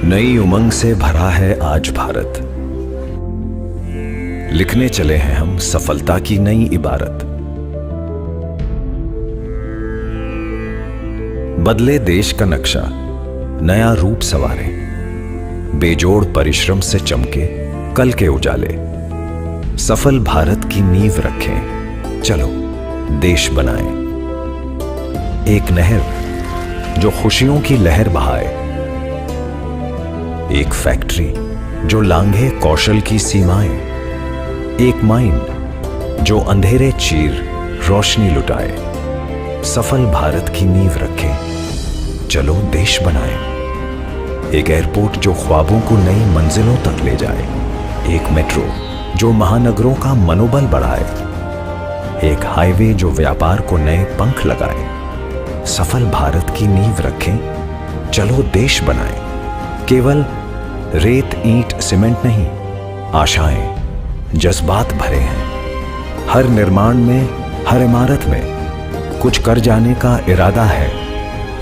नई उमंग से भरा है आज भारत। लिखने चले हैं हम सफलता की नई इबारत। बदले देश का नक्शा, नया रूप संवारे, बेजोड़ परिश्रम से चमके कल के उजाले। सफल भारत की नींव रखें, चलो देश बनाएं। एक नहर जो खुशियों की लहर बहाए, एक फैक्ट्री जो लांघे कौशल की सीमाएं, एक माइंड जो अंधेरे चीर रोशनी लुटाए। सफल भारत की नींव रखें, चलो देश बनाएं। एक एयरपोर्ट जो ख्वाबों को नई मंजिलों तक ले जाए, एक मेट्रो जो महानगरों का मनोबल बढ़ाए, एक हाईवे जो व्यापार को नए पंख लगाए। सफल भारत की नींव रखें, चलो देश बनाएं। केवल रेत ईंट सीमेंट नहीं, आशाएं जज्बात भरे हैं। हर निर्माण में, हर इमारत में कुछ कर जाने का इरादा है।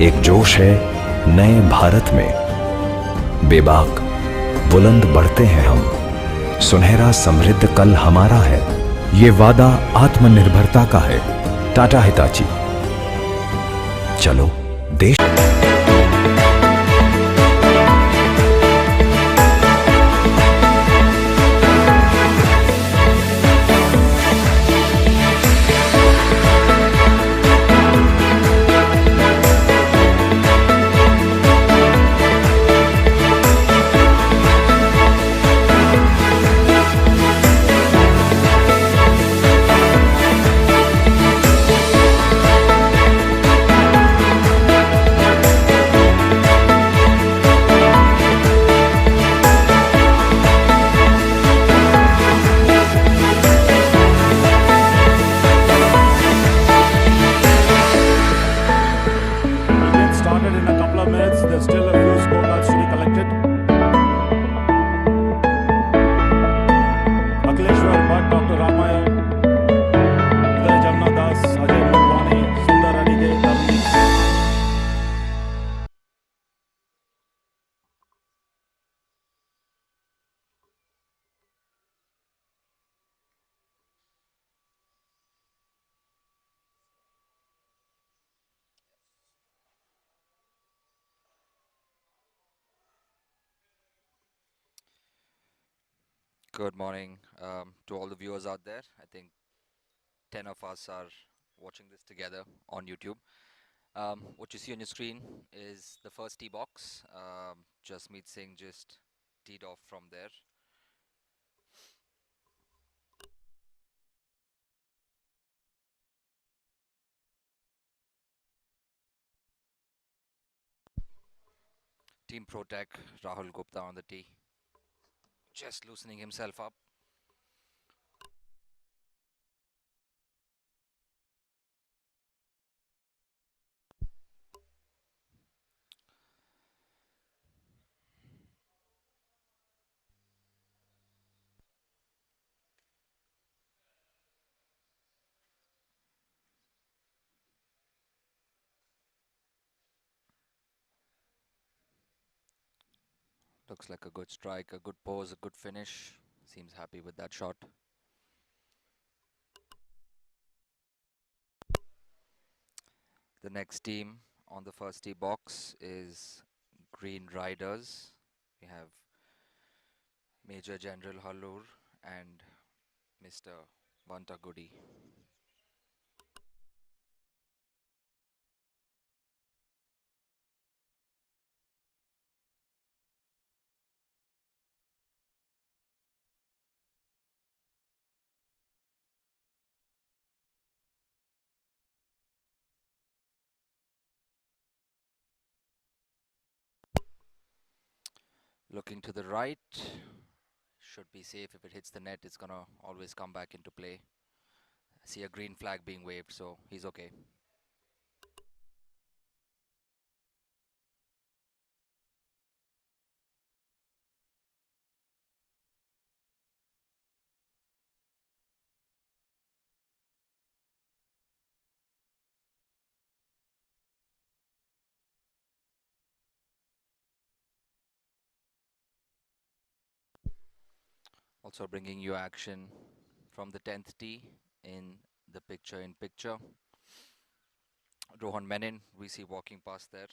एक जोश है नए भारत में। बेबाक बुलंद बढ़ते हैं हम, सुनहरा समृद्ध कल हमारा है। ये वादा आत्मनिर्भरता का है। टाटा हिताची। चलो देश। In a couple of minutes, there's still a few scorecards to be collected. Akhileshwar Bhatt, Dr. Ramaya, Uday Jamna Das, Ajay Mulwani, Sundar Adige, Navneet Singh. Good morning to all the viewers out there. I think 10 of us are watching this together on YouTube. What you see on your screen is the first tee box. Jasmeet Singh just teed off from there. Team Pro Tech, Rahul Gupta on the tee. Just loosening himself up. Looks like a good strike, a good pose, a good finish. Seems happy with that shot. The next team on the first tee box is Green Riders. We have Major General Hallur and Mr. Vantagudi. Looking to the right, should be safe. If it hits the net, it's gonna always come back into play. I see a green flag being waved, so he's okay. Also bringing you action from the 10th tee in the picture-in-picture. Rohan Menon, we see walking past there.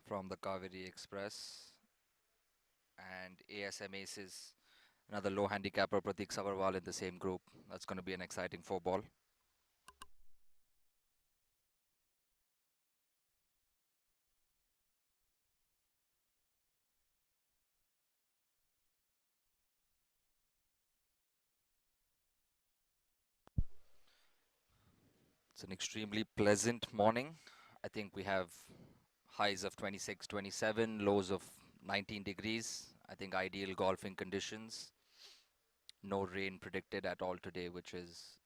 From the Kaveri Express. And ASM Aces, another low handicapper, Pratik Savarwal in the same group. That's going to be an exciting four ball. It's an extremely pleasant morning. I think we have highs of 26, 27, lows of 19 degrees. I think ideal golfing conditions. No rain predicted at all today, which is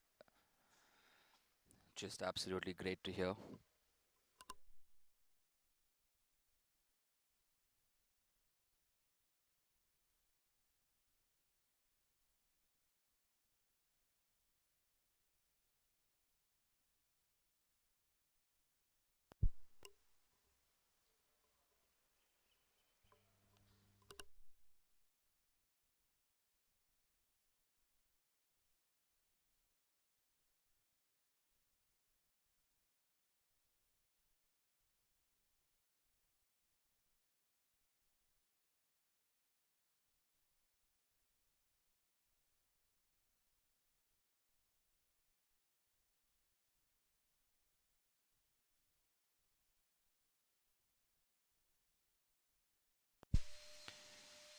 just absolutely great to hear.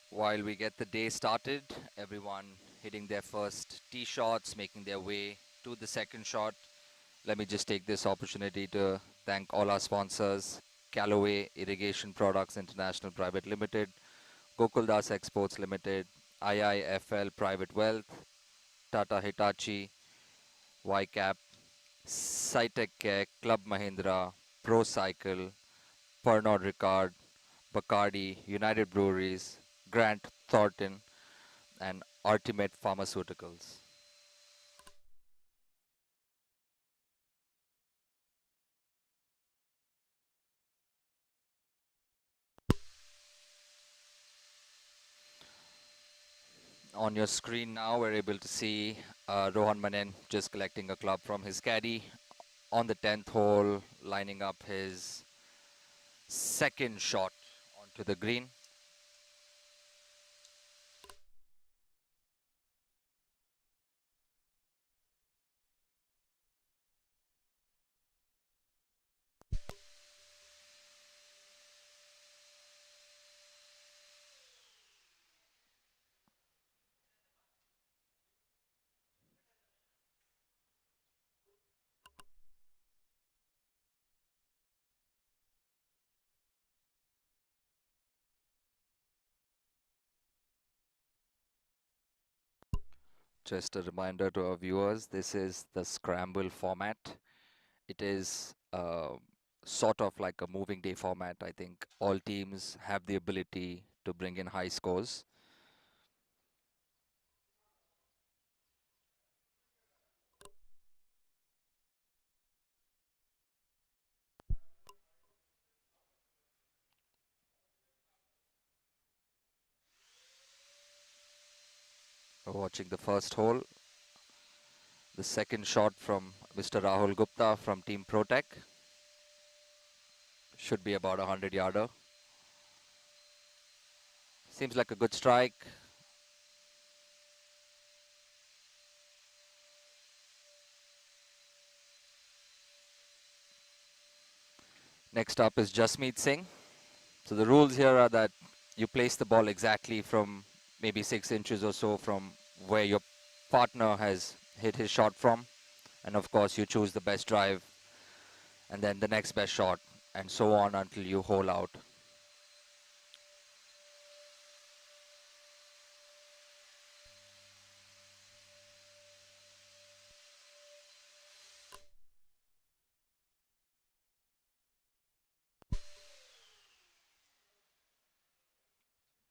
While we get the day started, everyone hitting their first tee shots, making their way to the second shot. Let me just take this opportunity to thank all our sponsors, Callaway Irrigation Products International Private Limited, Gokuldas Exports Limited, IIFL Private Wealth, Tata Hitachi, YCAP, Cytec Care, Club Mahindra, Pro Cycle, Pernod Ricard, Bacardi, United Breweries, Grant Thornton, and Ultimate Pharmaceuticals. On your screen now, we're able to see Rohan Manen just collecting a club from his caddy on the 10th hole, lining up his second shot onto the green. Just a reminder to our viewers, this is the scramble format. It is sort of like a moving day format. I think all teams have the ability to bring in high scores. We're watching the first hole. The second shot from Mr. Rahul Gupta from Team Protec. Should be about a 100-yarder. Seems like a good strike. Next up is Jasmeet Singh. So the rules here are that you place the ball exactly from maybe 6 inches or so from where your partner has hit his shot from. And of course, you choose the best drive and then the next best shot and so on until you hole out.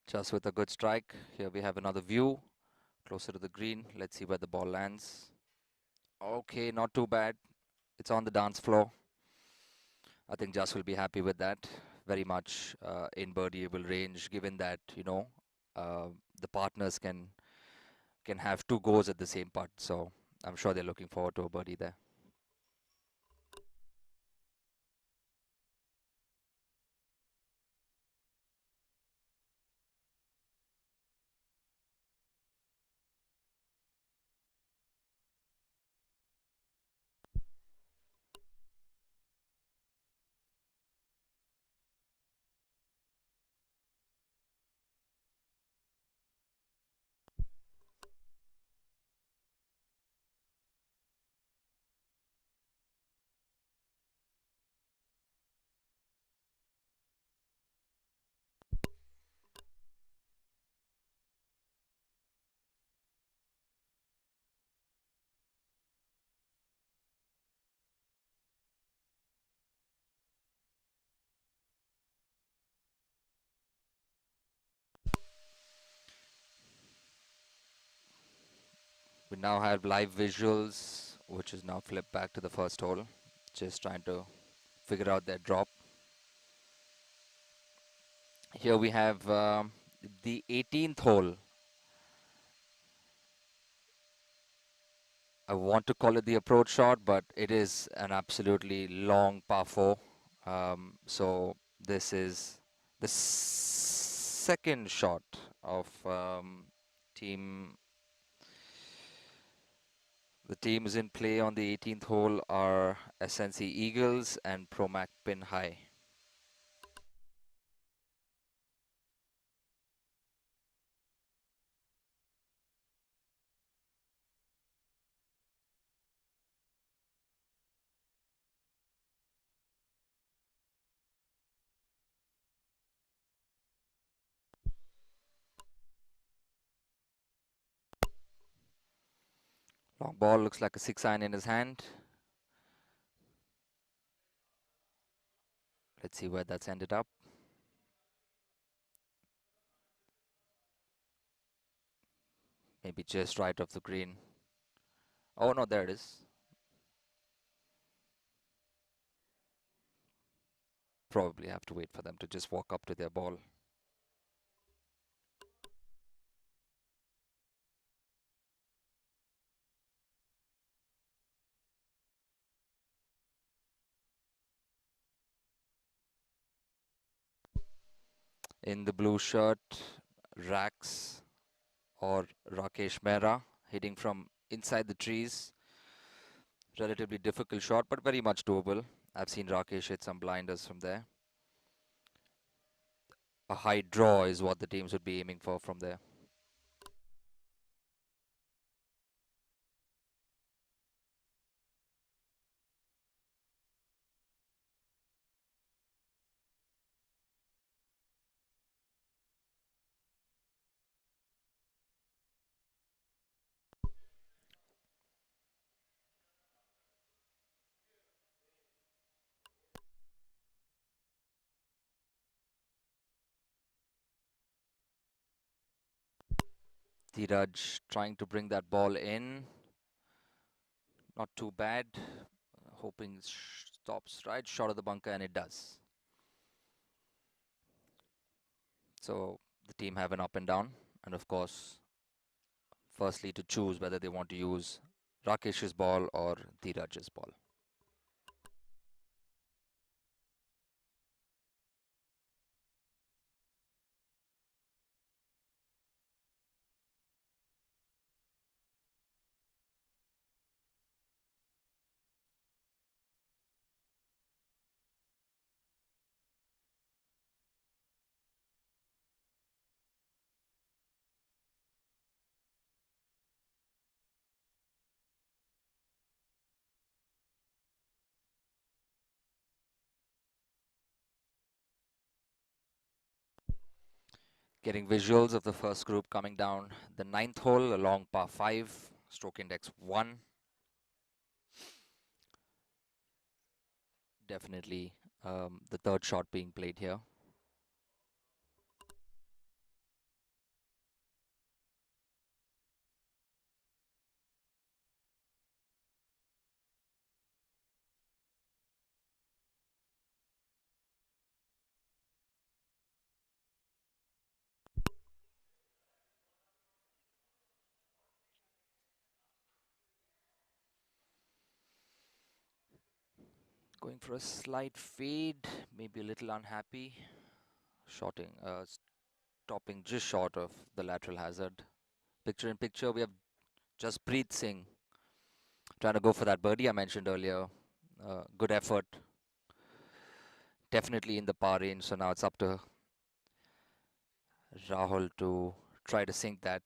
Just with a good strike. Here we have another view closer to the green. Let's see where the ball lands. Okay, not too bad. It's on the dance floor. I think Jas will be happy with that. very much in birdieable range, given that uh, the partners can have two goes at the same putt. So I'm sure they're looking forward to a birdie there. We now have live visuals, which is now flipped back to the first hole. Just trying to figure out their drop. Here we have the 18th hole. I want to call it the approach shot, but it is an absolutely long par 4. So this is the second shot of team. The teams in play on the 18th hole are SNC Eagles and Promac Pin High. Long ball, looks like a 6-iron in his hand. Let's see where that's ended up. Maybe just right of the green. Oh no, there it is. Probably have to wait for them to just walk up to their ball. In the blue shirt, Rax or Rakesh Mehra hitting from inside the trees. Relatively difficult shot, but very much doable. I've seen Rakesh hit some blinders from there. A high draw is what the teams would be aiming for from there. Dheeraj trying to bring that ball in. Not too bad. Hoping it stops right short of the bunker, and it does. So the team have an up and down, and of course, firstly to choose whether they want to use Rakesh's ball or Dheeraj's ball. Getting visuals of the first group coming down the 9th hole, a long par 5, stroke index 1. Definitely the third shot being played here. Going for a slight fade, maybe a little unhappy. Stopping just short of the lateral hazard. Picture in picture, we have Jasprit Singh trying to go for that birdie I mentioned earlier. Good effort, definitely in the par range. So now it's up to Rahul to try to sink that.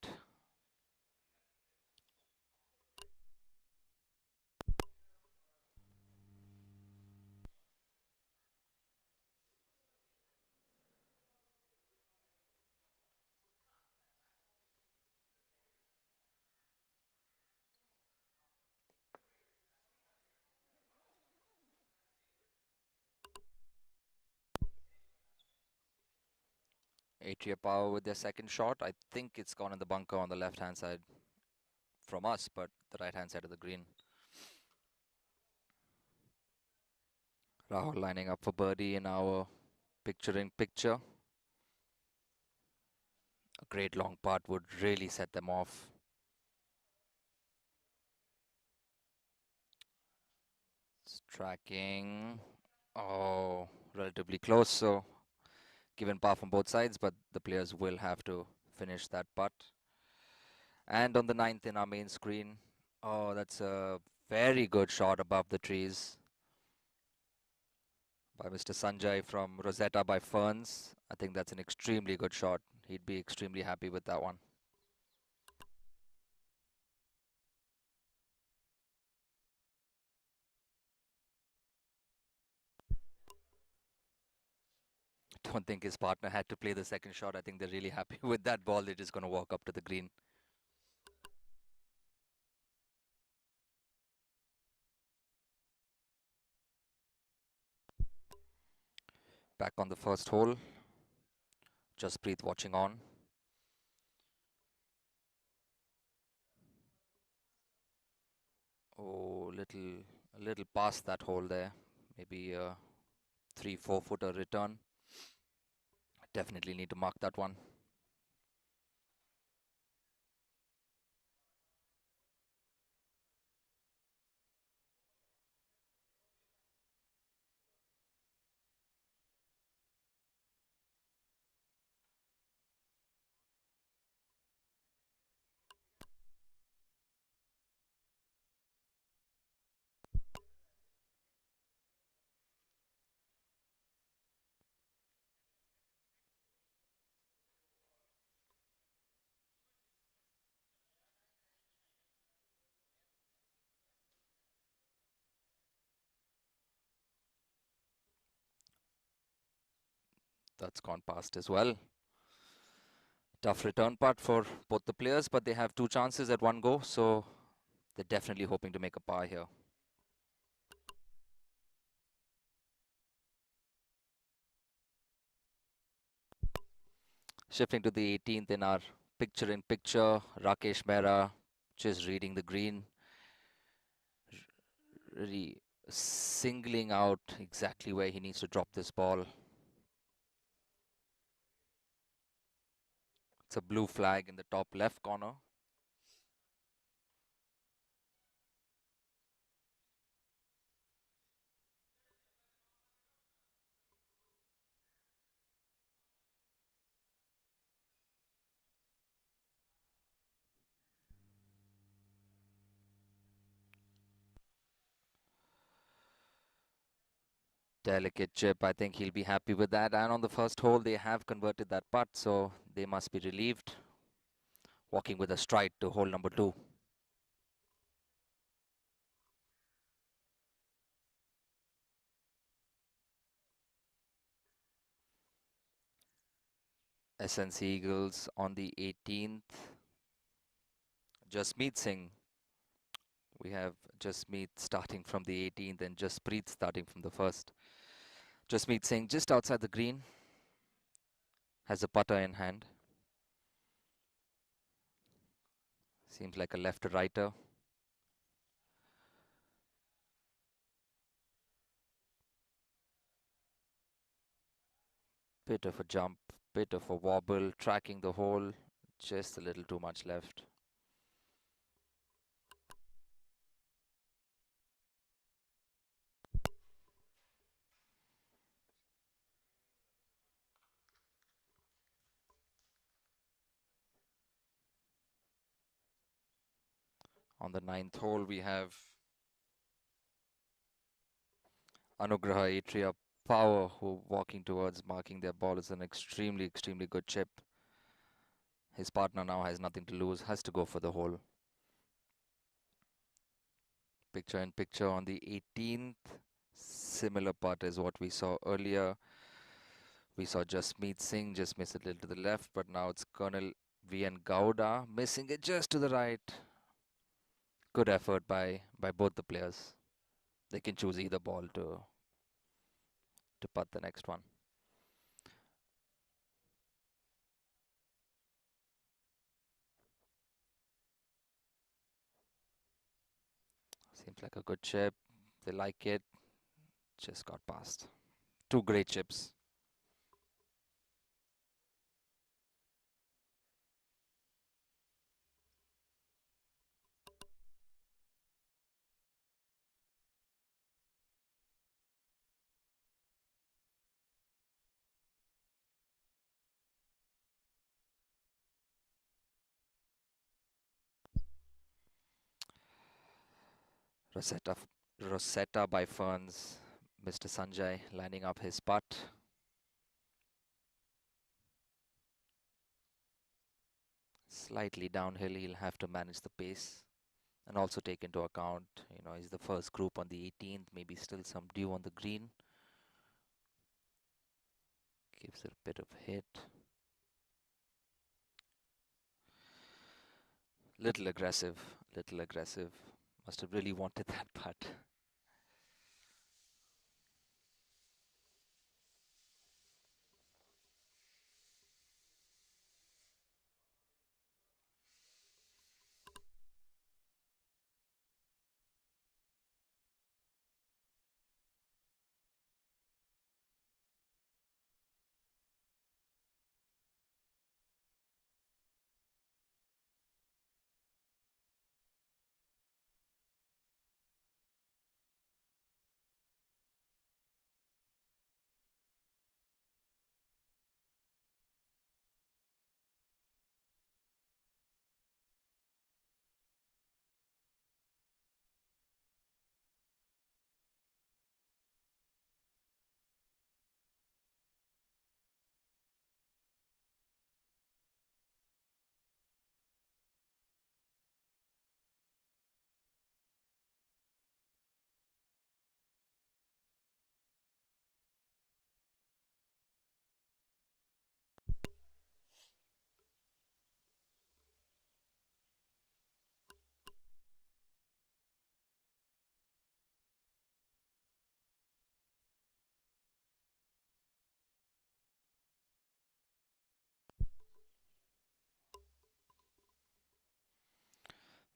Atria Power with their second shot. I think it's gone in the bunker on the left-hand side from us, but the right-hand side of the green. Rahul lining up for birdie in our picture-in-picture. A great long putt would really set them off. It's tracking. Oh, relatively close. So given par from both sides, but the players will have to finish that putt. And on the ninth in our main screen, oh, that's a very good shot above the trees by Mr. Sanjay from Rosetta by Ferns. I think that's an extremely good shot. He'd be extremely happy with that one. Don't think his partner had to play the second shot. I think they're really happy with that ball. They're just going to walk up to the green. Back on the first hole. Jasprit watching on. Oh, a little past that hole there. Maybe a 3-4 footer return. Definitely need to mark that one. That's gone past as well. Tough return putt for both the players, but they have two chances at one go, so they're definitely hoping to make a par here. Shifting to the 18th in our picture-in-picture, Rakesh Mehra just reading the green, really singling out exactly where he needs to drop this ball. It's a blue flag in the top left corner. Delicate chip, I think he'll be happy with that. And on the first hole, they have converted that putt, so they must be relieved. Walking with a stride to hole number 2. SNC Eagles on the 18th. Jasmeet Singh. We have Jasmeet starting from the 18th and Jasprit starting from the first. Jasmeet Singh just outside the green. Has a putter in hand. Seems like a left-righter. Bit of a jump, bit of a wobble, tracking the hole. Just a little too much left. On the ninth hole, we have Anugraha Atria Power, who walking towards marking their ball. Is an extremely, extremely good chip. His partner now has nothing to lose, has to go for the hole. Picture in picture on the 18th. Similar putt as what we saw earlier. We saw Jasmeet Singh just miss it a little to the left, but now it's Colonel V.N. Gowda missing it just to the right. Good effort by both the players. They can choose either ball to putt the next one. Seems like a good chip. They like it. Just got past. Two great chips. Rosetta, Rosetta by Ferns. Mr. Sanjay lining up his putt. Slightly downhill, he'll have to manage the pace and also take into account, he's the first group on the 18th, maybe still some dew on the green. Gives it a bit of hit. Little aggressive, little aggressive. Must have really wanted that putt.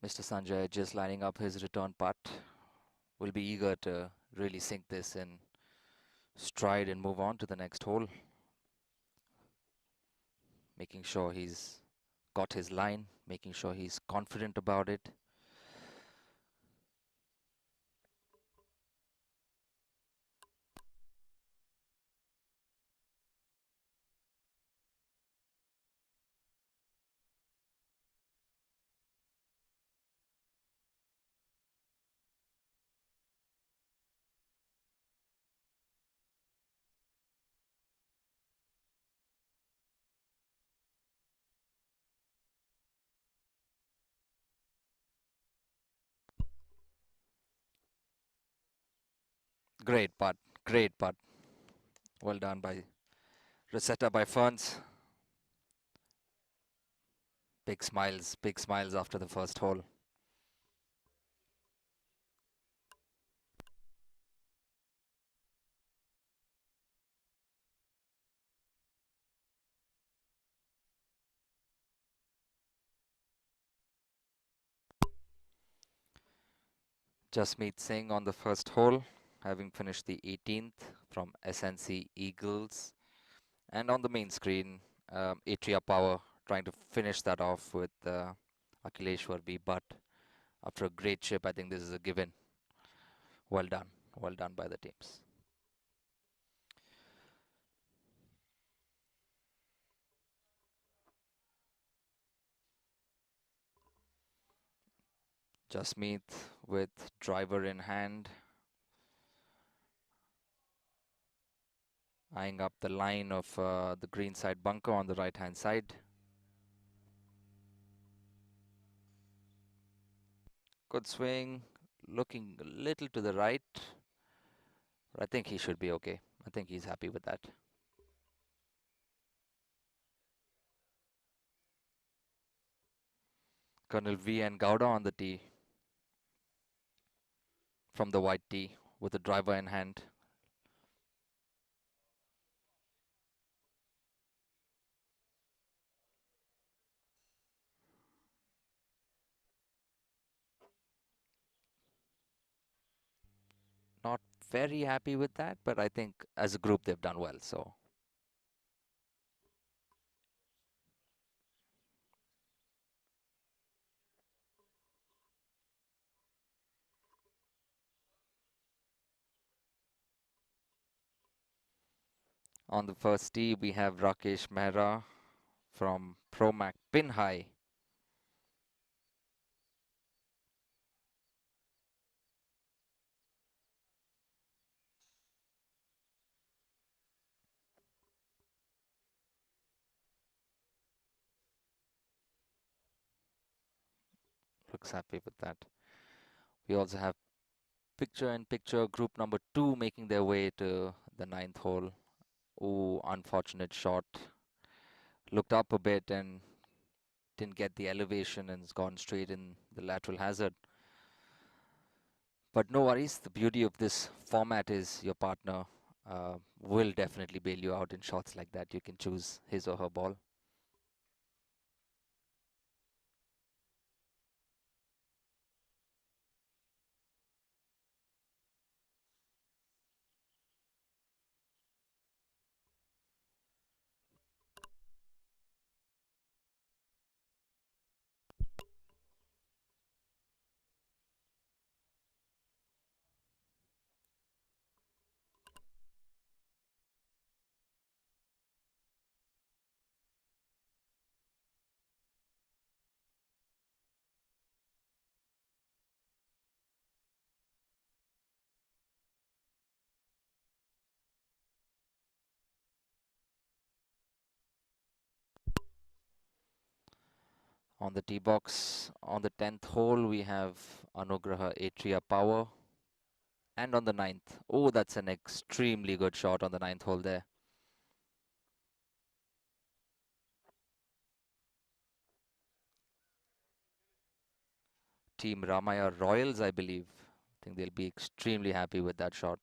Mr. Sanjay just lining up his return putt. Will be eager to really sink this in stride and move on to the next hole. Making sure he's got his line, making sure he's confident about it. Great putt, great putt. Well done by Rosetta by Ferns. Big smiles after the first hole. Jasmeet Singh on the first hole, having finished the 18th from SNC Eagles. And on the main screen, Atria Power trying to finish that off with Akhileshwar B. But after a great chip, I think this is a given. Well done. Well done by the teams. Jasmeet with driver in hand, eyeing up the line of the green side bunker on the right hand side. Good swing, looking a little to the right. But I think he should be okay. I think he's happy with that. Colonel V and Gowda on the tee from the white tee with the driver in hand. Not very happy with that, but I think as a group they've done well. So on the first tee we have Rakesh Mehra from Promac pin high. Looks happy with that. We also have picture-in-picture group number 2 making their way to the ninth hole. Oh, unfortunate shot. Looked up a bit and didn't get the elevation and has gone straight in the lateral hazard. But no worries. The beauty of this format is your partner will definitely bail you out in shots like that. You can choose his or her ball. On the tee box, on the 10th hole, we have Anugraha Atria Power. And on the ninth, oh, that's an extremely good shot on the ninth hole there. Team Ramaya Royals, I believe. I think they'll be extremely happy with that shot.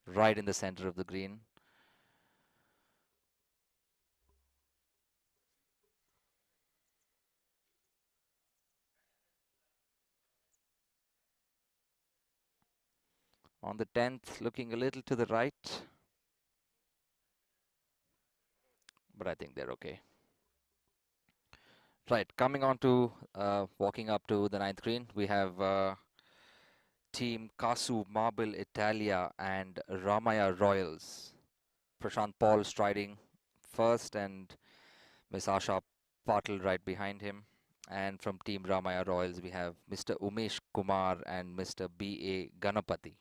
Right in the center of the green. On the 10th, looking a little to the right. But I think they're okay. Right, coming on to walking up to the ninth green, we have Team Kasu Marble Italia and Ramaya Royals. Prashant Paul striding first and Miss Asha Patil right behind him. And from Team Ramaya Royals, we have Mr. Umesh Kumar and Mr. B.A. Ganapati.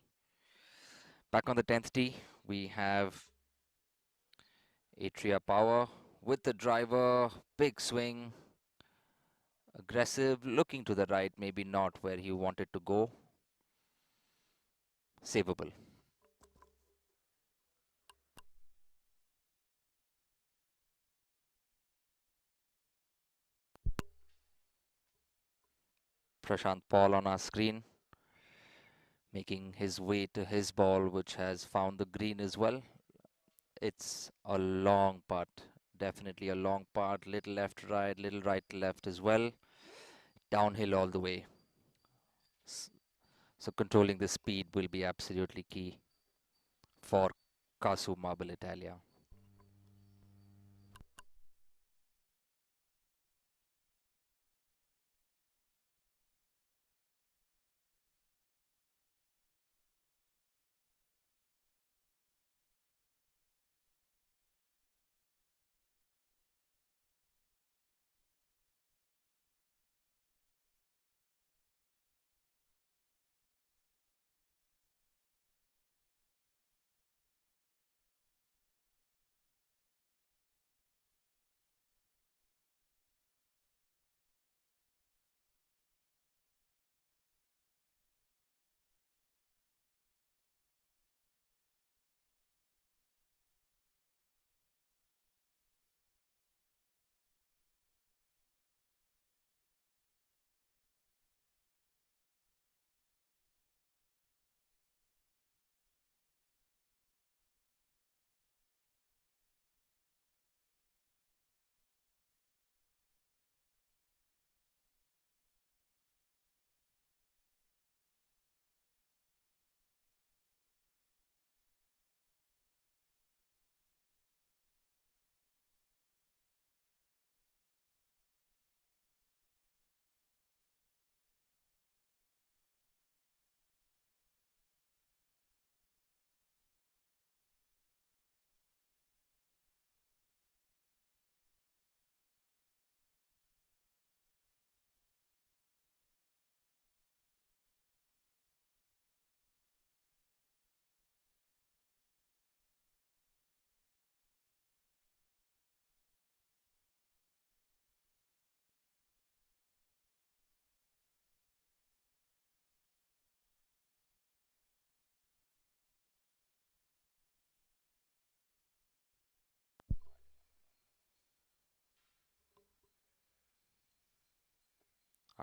Back on the 10th tee, we have Atria Power with the driver, big swing, aggressive, looking to the right, maybe not where he wanted to go. Savable. Prashant Paul on our screen, making his way to his ball, which has found the green as well. It's a long putt, definitely a long putt, little left right, little right left as well, downhill all the way. So controlling the speed will be absolutely key for Casu Marble Italia.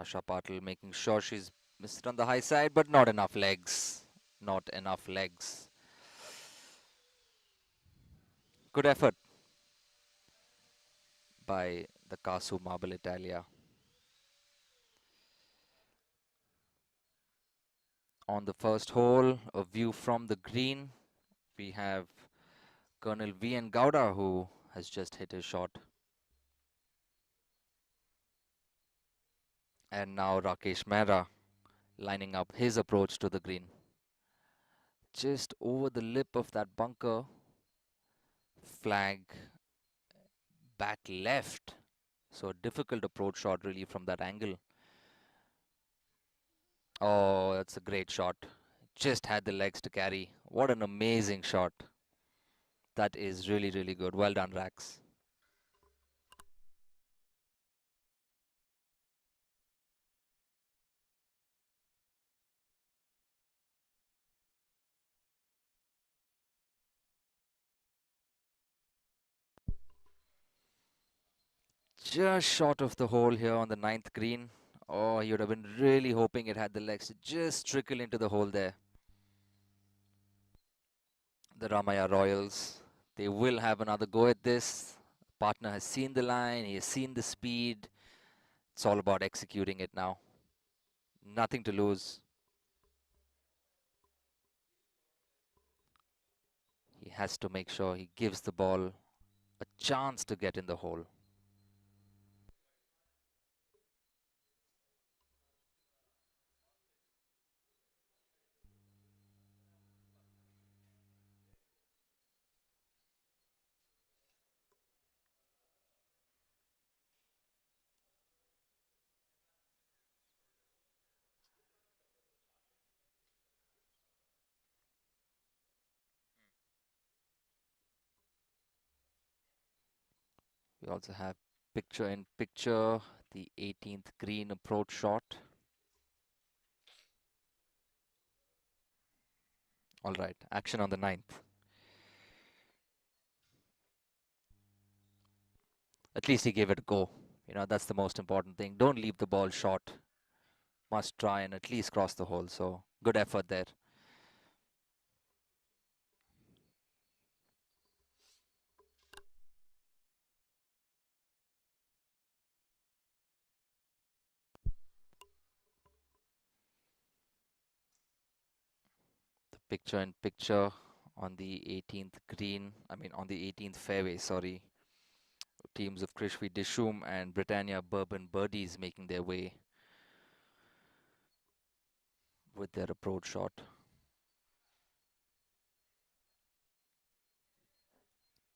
Asha Patil making sure she's missed it on the high side, but not enough legs. Not enough legs. Good effort by the Kasu Marble Italia. On the first hole, a view from the green. We have Colonel V.N. Gowda who has just hit his shot. And now Rakesh Mehra lining up his approach to the green. Just over the lip of that bunker. Flag back left. So a difficult approach shot really from that angle. Oh, that's a great shot. Just had the legs to carry. What an amazing shot. That is really, really good. Well done, Rax. Just short of the hole here on the ninth green. Oh, he would have been really hoping it had the legs to just trickle into the hole there. The Ramaya Royals, they will have another go at this. Partner has seen the line, he has seen the speed. It's all about executing it now. Nothing to lose. He has to make sure he gives the ball a chance to get in the hole. We also have picture in picture, the 18th green approach shot. All right, action on the ninth. At least he gave it a go. You know, that's the most important thing. Don't leave the ball short. Must try and at least cross the hole. So good effort there. The picture in picture on the 18th green. I mean, on the 18th fairway, sorry. Teams of Krishvi Dishum and Britannia Bourbon Birdies making their way with their approach shot.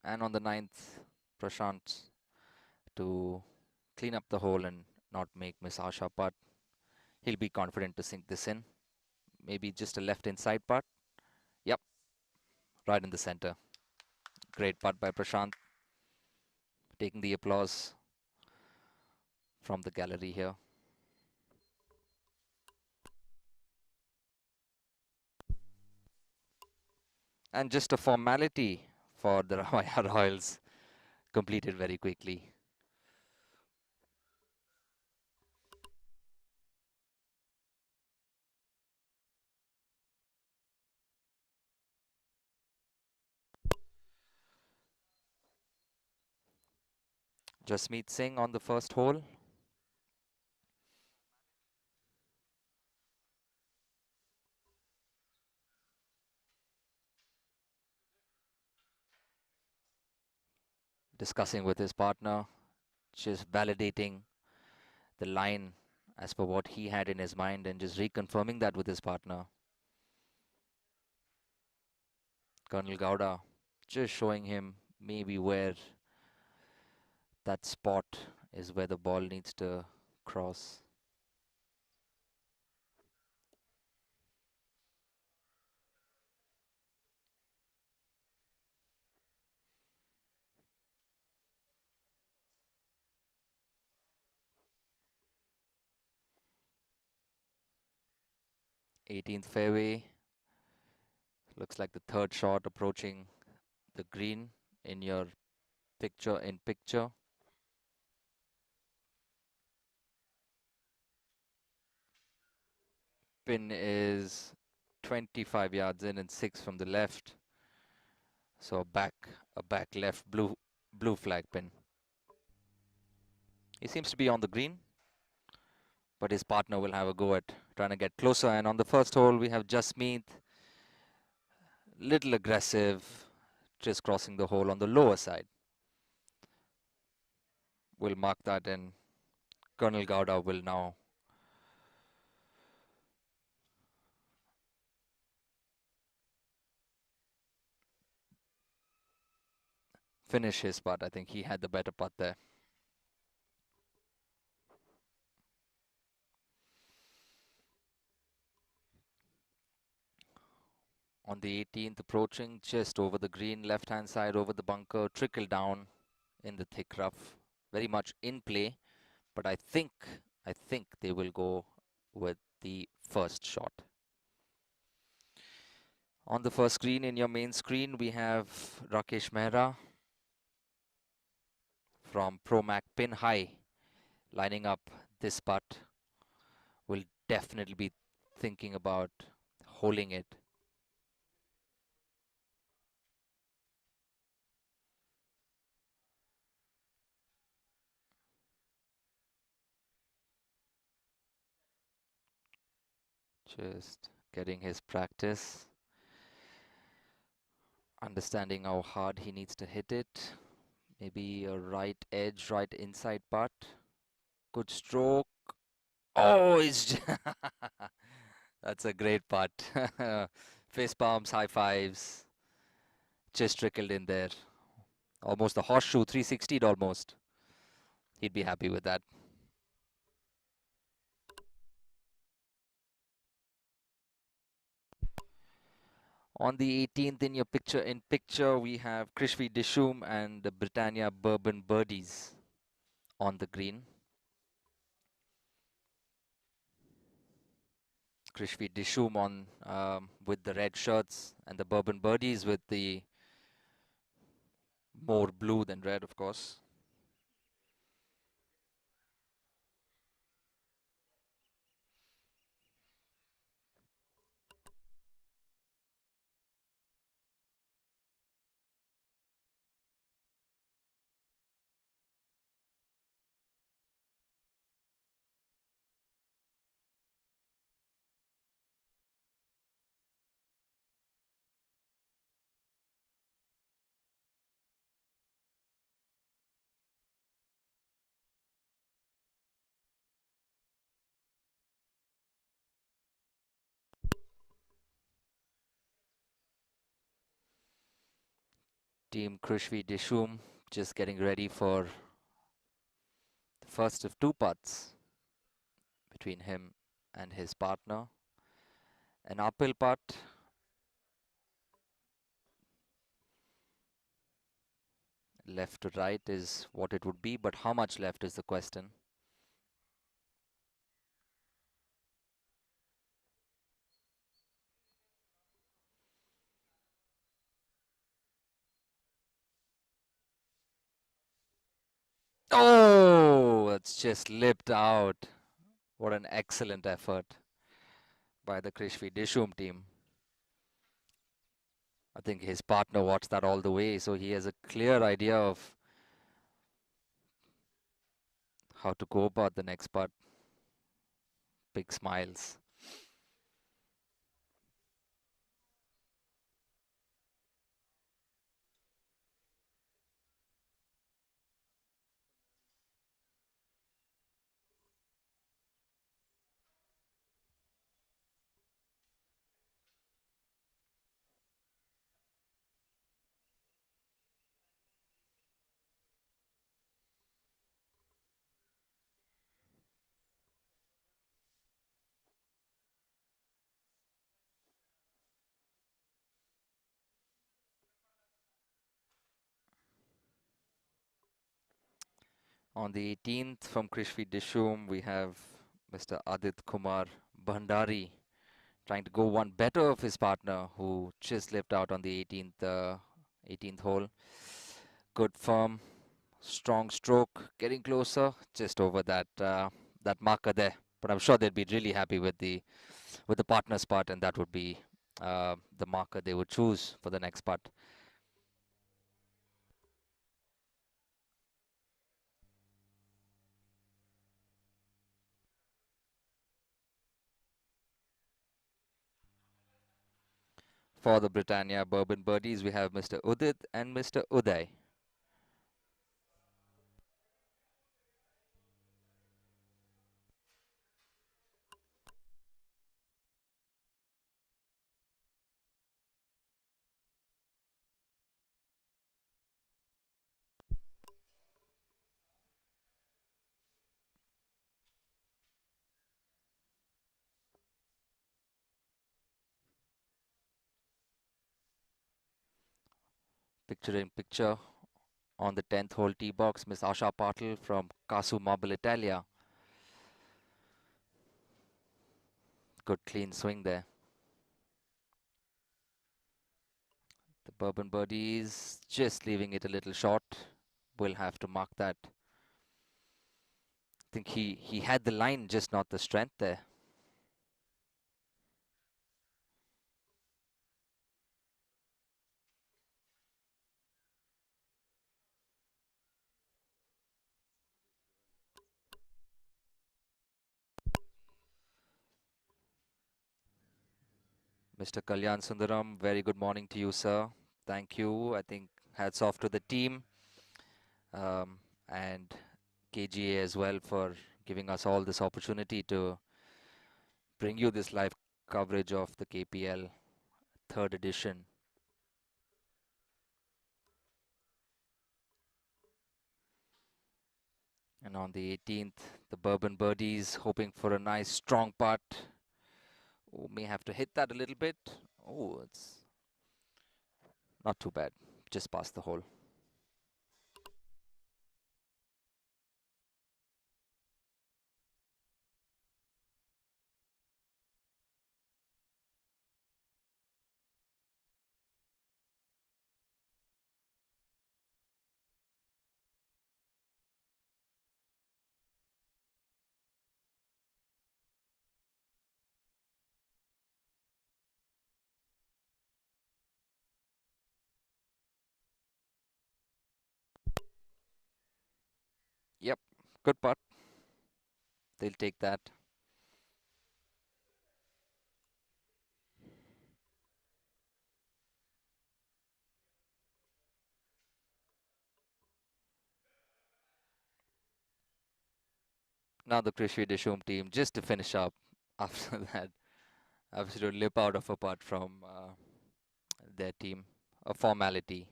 And on the ninth, Prashant to clean up the hole and not make Miss Asha putt. He'll be confident to sink this in. Maybe just a left inside putt. Yep, right in the center. Great putt by Prashant. Taking the applause from the gallery here. And just a formality for the Ramaya Royals, completed very quickly. Jasmeet Singh on the first hole. Discussing with his partner, just validating the line as per what he had in his mind and just reconfirming that with his partner. Colonel Gowda just showing him maybe where that spot is where the ball needs to cross. Eighteenth fairway. Looks like the third shot approaching the green in your picture in picture. Pin is 25 yards in and 6 from the left. So a back left blue flag pin. He seems to be on the green, but his partner will have a go at trying to get closer. And on the first hole, we have Jasmeet, little aggressive, just crossing the hole on the lower side. We'll mark that, and Colonel Gowda will now finish his putt. I think he had the better putt there. On the 18th, approaching just over the green, left-hand side over the bunker, trickle down in the thick rough, very much in play. But I think they will go with the first shot. On the first screen, in your main screen, we have Rakesh Mehra from Pro Mac Pin High lining up this putt. Will definitely be thinking about holding it. Just getting his practice, understanding how hard he needs to hit it. Maybe a right edge, right inside putt. Good stroke. Oh, it's that's a great putt. Fist bumps, high fives. Just trickled in there. Almost a horseshoe, 360'd almost. He'd be happy with that. On the 18th, in your picture, we have Krishvi Dishum and the Britannia Bourbon Birdies on the green. Krishvi Dishum on with the red shirts, and the Bourbon Birdies with the more blue than red, of course. Team Krishvi Dishum just getting ready for the first of two putts between him and his partner. An uphill putt. Left to right is what it would be, but how much left is the question. Oh, it's just lipped out. What an excellent effort by the Krishvi Dishum team. I think his partner watched that all the way, so he has a clear idea of how to go about the next putt. Big smiles. On the 18th, from Krishvi Dishum, we have Mr. Adit Kumar Bhandari trying to go one better of his partner, who just left out on the 18th hole. Good firm, strong stroke, getting closer, just over that marker there. But I'm sure they'd be really happy with the with the partner's putt, and that would be the marker they would choose for the next putt. For the Britannia Bourbon Birdies, we have Mr. Udit and Mr. Uday. Picture in picture on the 10th hole tee box, Miss Asha Patil from Casu Marble Italia. Good clean swing there. The Bourbon Birdies just leaving it a little short. We'll have to mark that. I think he had the line, just not the strength there. Mr. Kalyan Sundaram, very good morning to you, sir. Thank you. I think hats off to the team and KGA as well for giving us all this opportunity to bring you this live coverage of the KPL third edition. And on the 18th, the Bourbon Birdies hoping for a nice strong putt. Oh, may have to hit that a little bit. Oh, it's not too bad. Just past the hole. Yep, good putt. They'll take that. Now the Krishi Deshum team, just to finish up after that absolute lip out of a putt from their team, a formality,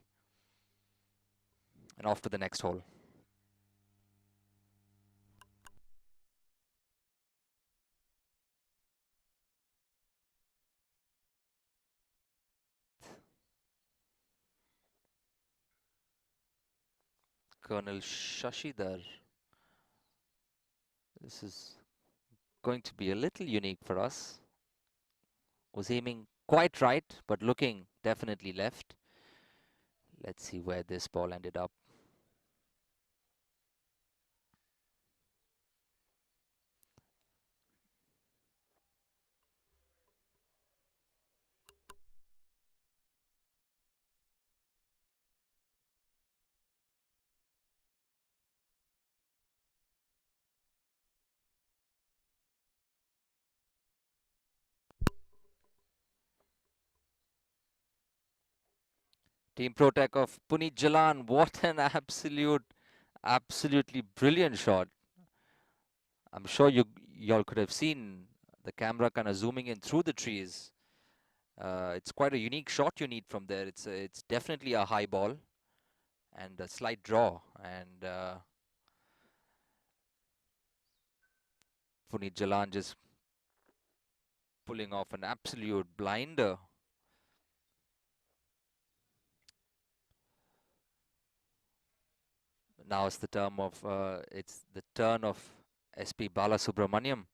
and off to the next hole. Colonel Shashidhar. This is going to be a little unique for us. Was aiming quite right, but looking definitely left. Let's see where this ball ended up. Team Protec of Puneet Jalan. What an absolutely brilliant shot. I'm sure y'all could have seen the camera kind of zooming in through the trees. It's quite a unique shot you need from there. It's definitely a high ball and a slight draw. And Puneet Jalan just pulling off an absolute blinder. Now it's the turn of SP Balasubramaniam.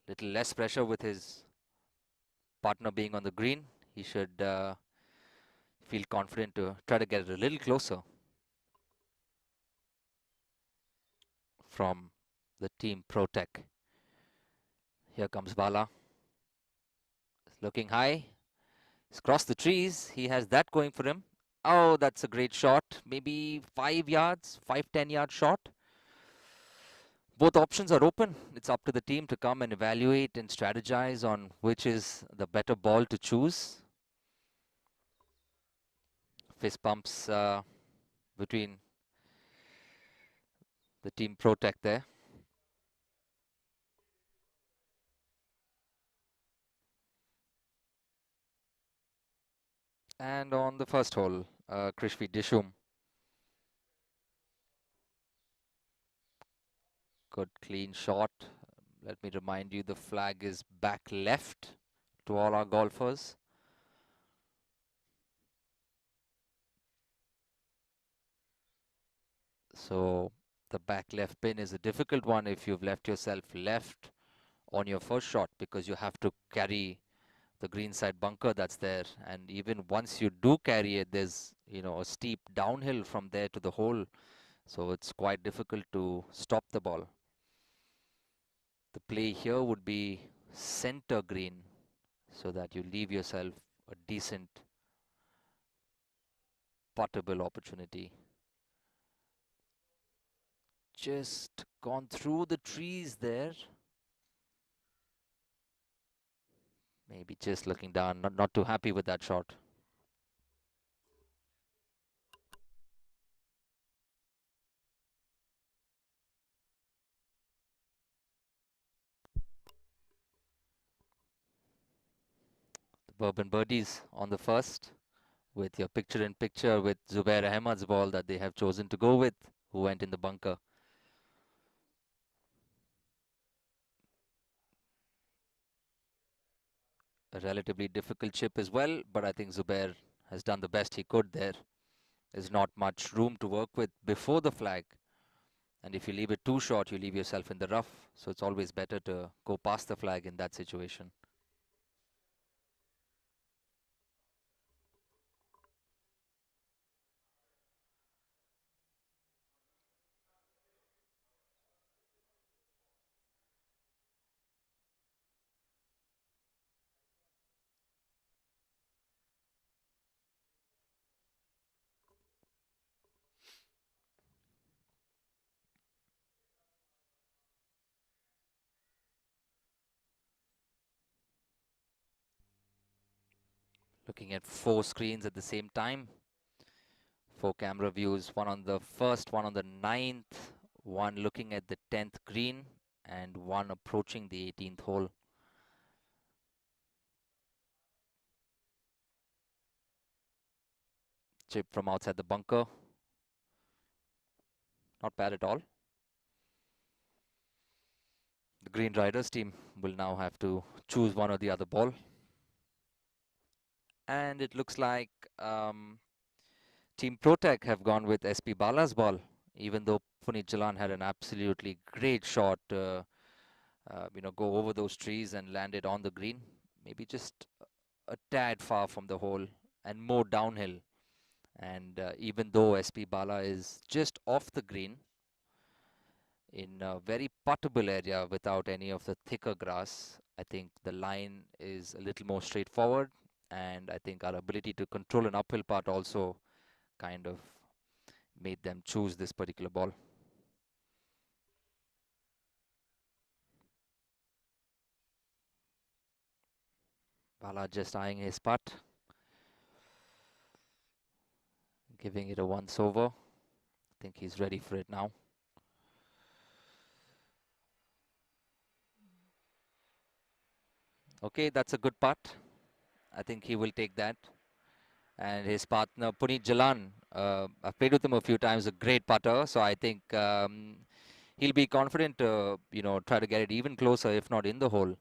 Little less pressure with his partner being on the green. He should feel confident to try to get it a little closer from the team Protec. Here comes Bala. Looking high. He's crossed the trees. He has that going for him. Oh, that's a great shot. Maybe 5 yards, 5-10 yard shot. Both options are open. It's up to the team to come and evaluate and strategize on which is the better ball to choose. Fist pumps between the team Protect there. And on the first hole, Krishvi Dishum. Good clean shot. Let me remind you, the flag is back left to all our golfers. So the back left pin is a difficult one if you've left yourself left on your first shot, because you have to carry the greenside bunker that's there, and even once you do carry it, there's a steep downhill from there to the hole, so it's quite difficult to stop the ball. The play here would be center green, so that you leave yourself a decent puttable opportunity. Just gone through the trees there. Maybe just looking down, not too happy with that shot. The Bourbon Birdies on the first, with your picture-in-picture with Zubair Ahmed's ball that they have chosen to go with, who went in the bunker. A relatively difficult chip as well, but I think Zubair has done the best he could there. There's not much room to work with before the flag, and if you leave it too short, you leave yourself in the rough, so it's always better to go past the flag in that situation. Looking at 4 screens at the same time. 4 camera views, one on the first, one on the 9th, one looking at the 10th green, and one approaching the 18th hole. Chip from outside the bunker. Not bad at all. The Green Riders team will now have to choose one or the other ball. And it looks like Team Protec have gone with SP Bala's ball, even though Puneet Jalan had an absolutely great shot, go over those trees and land it on the green. Maybe just a tad far from the hole and more downhill. And even though SP Bala is just off the green in a very puttable area without any of the thicker grass, I think the line is a little more straightforward, and I think our ability to control an uphill part also kind of made them choose this particular ball. Bala just eyeing his putt, giving it a once over. I think he's ready for it now. Okay, that's a good putt. I think he will take that. And his partner, Puneet Jalan, I've played with him a few times, a great putter. So I think he'll be confident to, try to get it even closer, if not in the hole.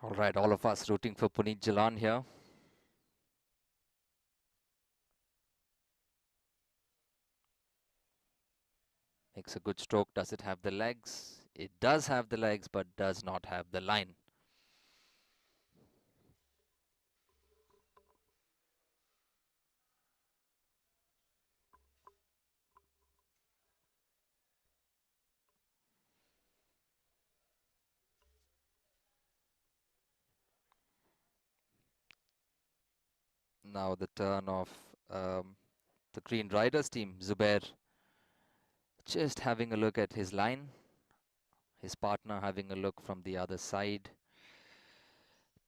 All right, all of us rooting for Puneet Jalan here. Makes a good stroke. Does it have the legs? It does have the legs, but does not have the line. Now the turn of the Green Riders team. Zubair just having a look at his line. His partner having a look from the other side.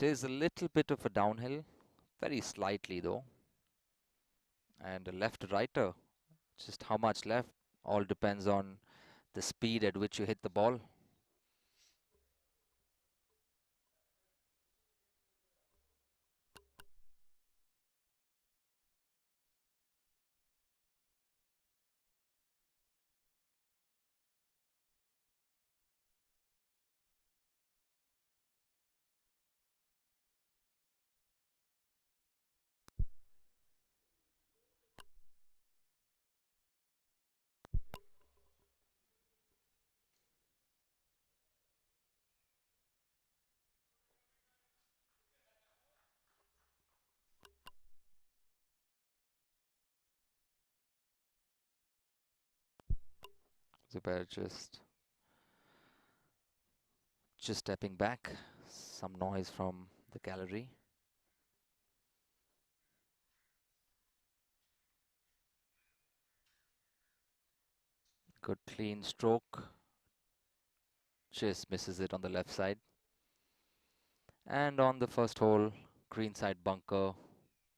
It is a little bit of a downhill, very slightly though. And a left-righter, just how much left, all depends on the speed at which you hit the ball. Zubair just stepping back. Some noise from the gallery. Good clean stroke. Just misses it on the left side. And on the first hole, greenside bunker,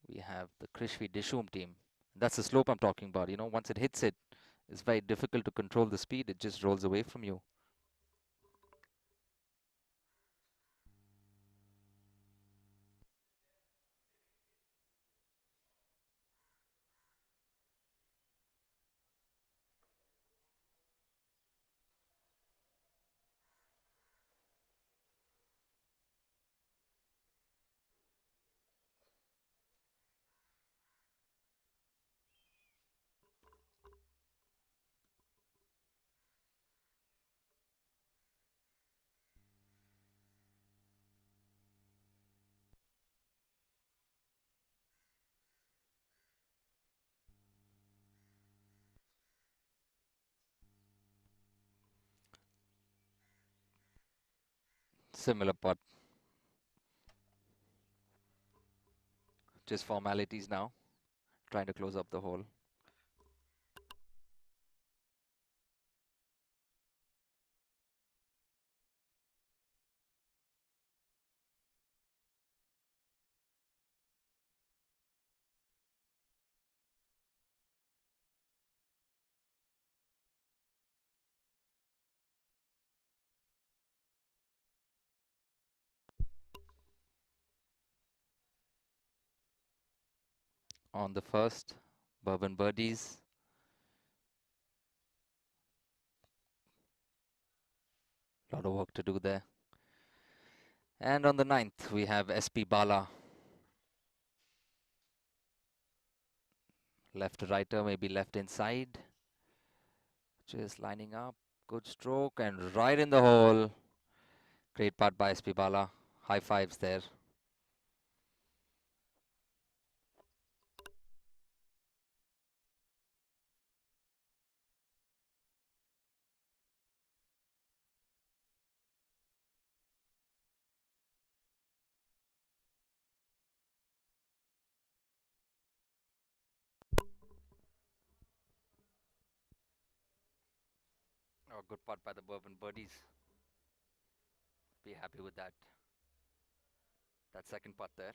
we have the Krishvi Dishum team. That's the slope I'm talking about. You know, once it hits it, it's very difficult to control the speed. It just rolls away from you. Similar putt. Just formalities now. Trying to close up the hole. On the first, Bourbon birdies. A lot of work to do there. And on the ninth, we have SP Bala. Left righter, maybe left inside. Just lining up. Good stroke and right in the hole. Great putt by SP Bala. High fives there. Oh, good putt by the Bourbon birdies. Be happy with that. That second putt there.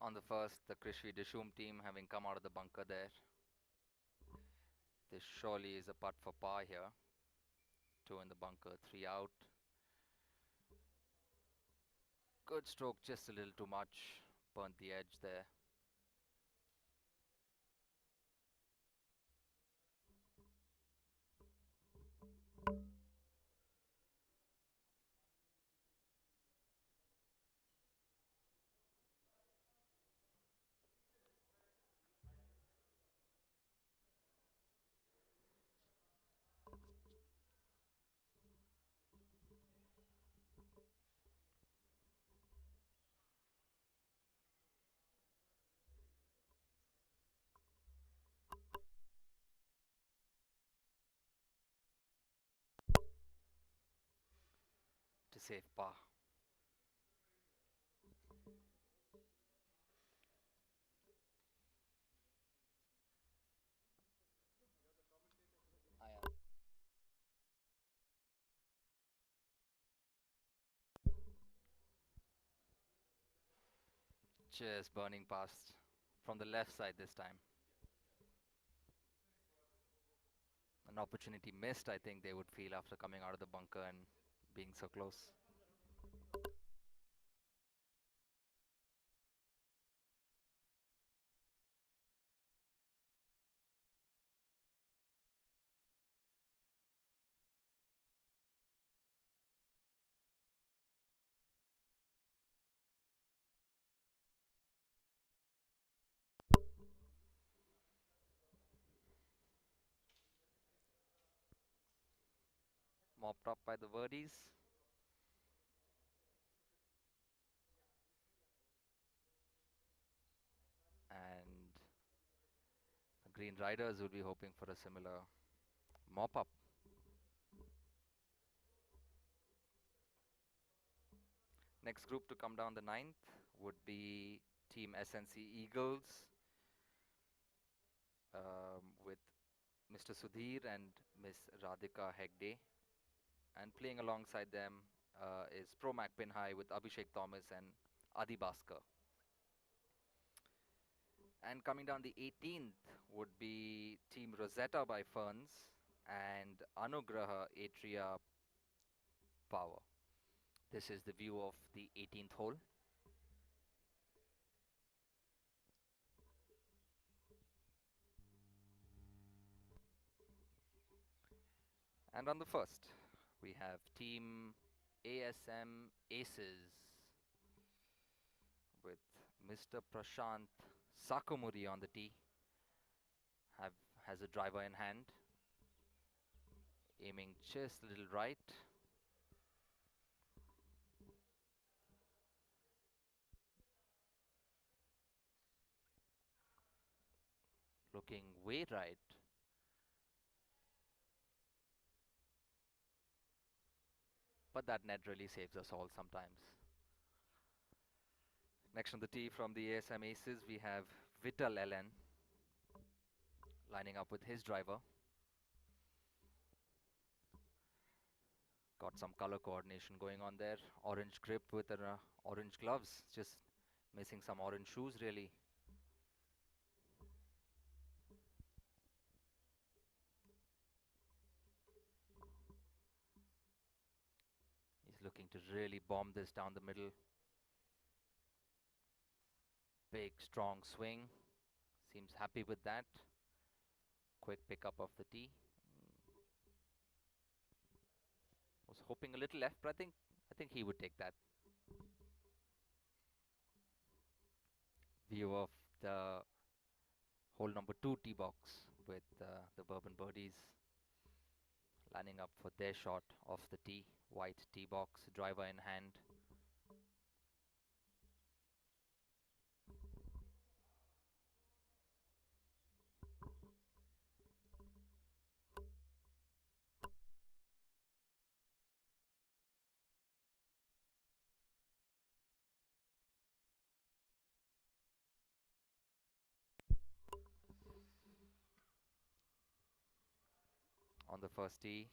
On the first, the Krishvi Dishum team having come out of the bunker there. This surely is a putt for par here. Two in the bunker, three out. Good stroke, just a little too much. Burnt the edge there. To save par. Just burning past from the left side this time. An opportunity missed, I think they would feel after coming out of the bunker and being so close. Mopped up by the birdies. And the Green Riders would be hoping for a similar mop up. Next group to come down the ninth would be Team SNC Eagles with Mr. Sudhir and Miss Radhika Hegde. And playing alongside them is Pro Mac Pinhai with Abhishek Thomas and Adi Bhaskar. And coming down the 18th would be Team Rosetta by Ferns and Anugraha Atria Power. This is the view of the 18th hole. And on the first, we have Team ASM Aces with Mr. Prashant Sakumuri on the tee. Has a driver in hand, aiming just a little right. Looking way right. But that net really saves us all sometimes. Next on the tee from the ASM Aces, we have Vital LN lining up with his driver. Got some color coordination going on there. Orange grip with orange gloves. Just missing some orange shoes really. He's looking to really bomb this down the middle. Big, strong swing. Seems happy with that. Quick pickup of the tee. Was hoping a little left, but I think he would take that. View of the hole number 2 tee box with the Bourbon Birdies lining up for their shot off the tee. White tee box, driver in hand. On the first tee,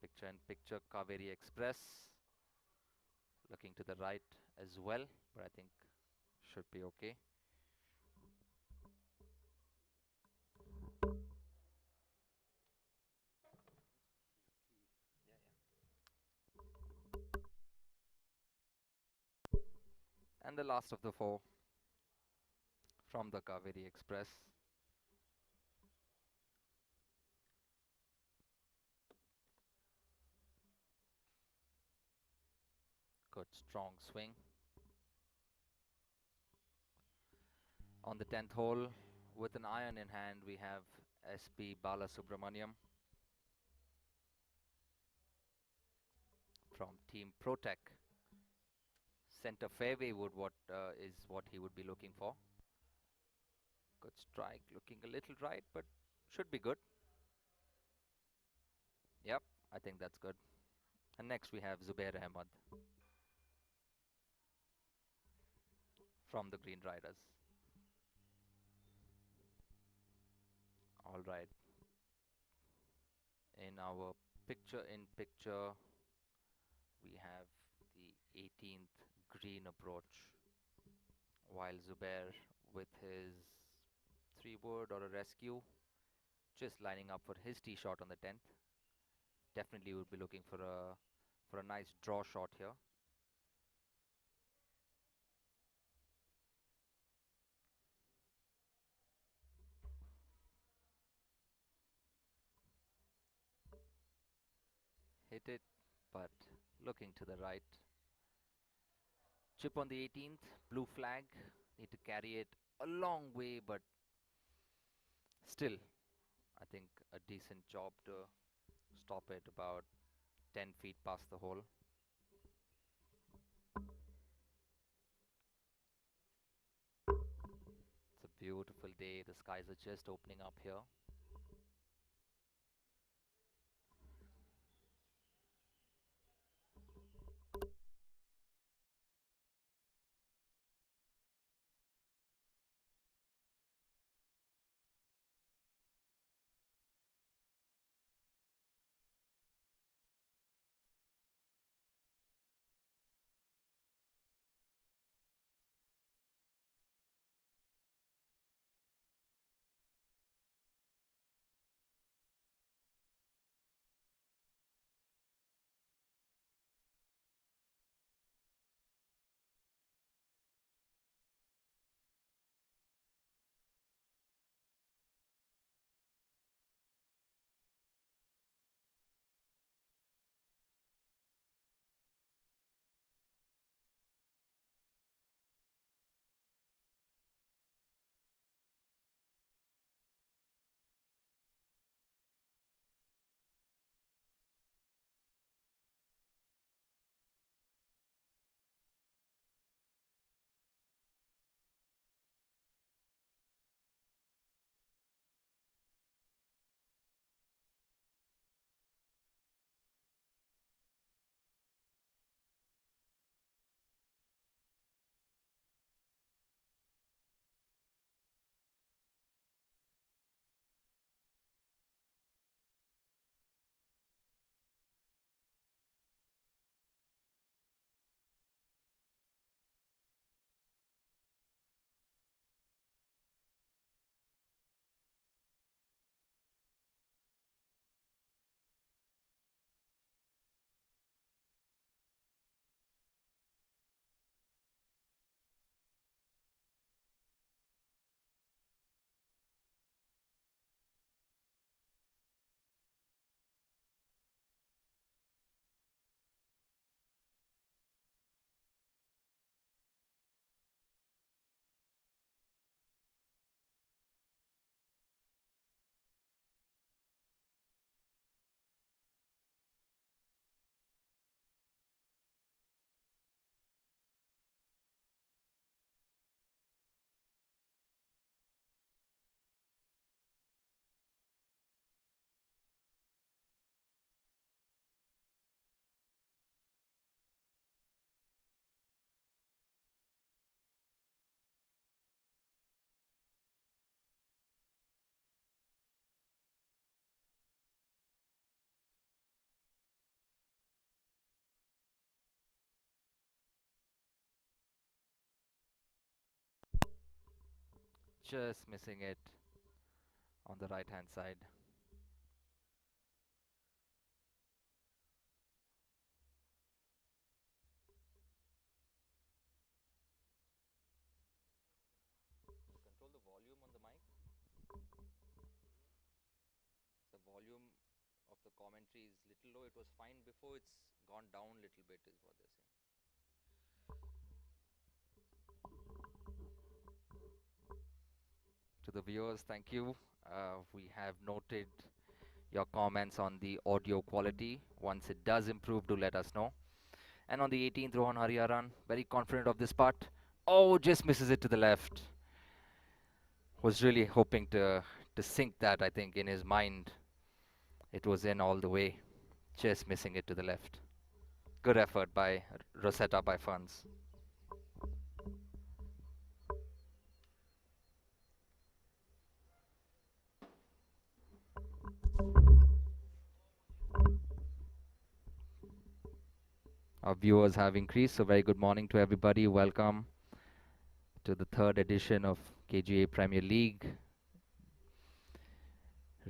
picture in picture Kaveri Express looking to the right as well, but I think Should be okay. And the last of the four from the Kaveri Express. Good strong swing. On the 10th hole, with an iron in hand, we have SP Balasubramaniam from Team Protec. Center fairway is what he would be looking for. Good strike, looking a little right, but should be good. Yep, I think that's good. And next we have Zubair Ahmad from the Green Riders. All right. In our picture, we have the 18th green approach, while Zubair with his 3-wood or a rescue, just lining up for his tee shot on the 10th. Definitely would be looking for a nice draw shot here. Hit it, but looking to the right. Chip on the 18th, blue flag. Need to carry it a long way, but still, I think a decent job to stop it about 10 feet past the hole. It's a beautiful day. The skies are just opening up here. Just missing it on the right hand side. Control the volume on the mic. The volume of the commentary is little low. It was fine before. It's gone down little bit, is what they're saying. To the viewers, thank you. We have noted your comments on the audio quality. Once it does improve, do let us know. And on the 18th, Rohan Hariharan, very confident of this putt. Oh, just misses it to the left. Was really hoping to sink that, I think, in his mind. It was in all the way, just missing it to the left. Good effort by Rosetta by Funds. Our viewers have increased, so very good morning to everybody. Welcome to the third edition of KGA Premier League.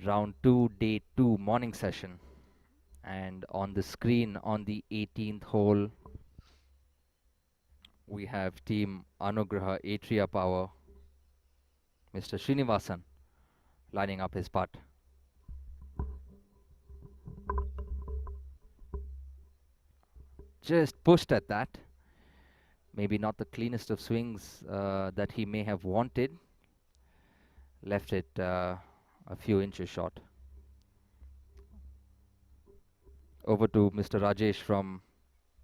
Round 2, day 2, morning session. And on the screen on the 18th hole, we have Team Anugraha Atria Power, Mr. Srinivasan, lining up his putt. Just pushed at that. Maybe not the cleanest of swings that he may have wanted. Left it a few inches short. Over to Mr. Rajesh from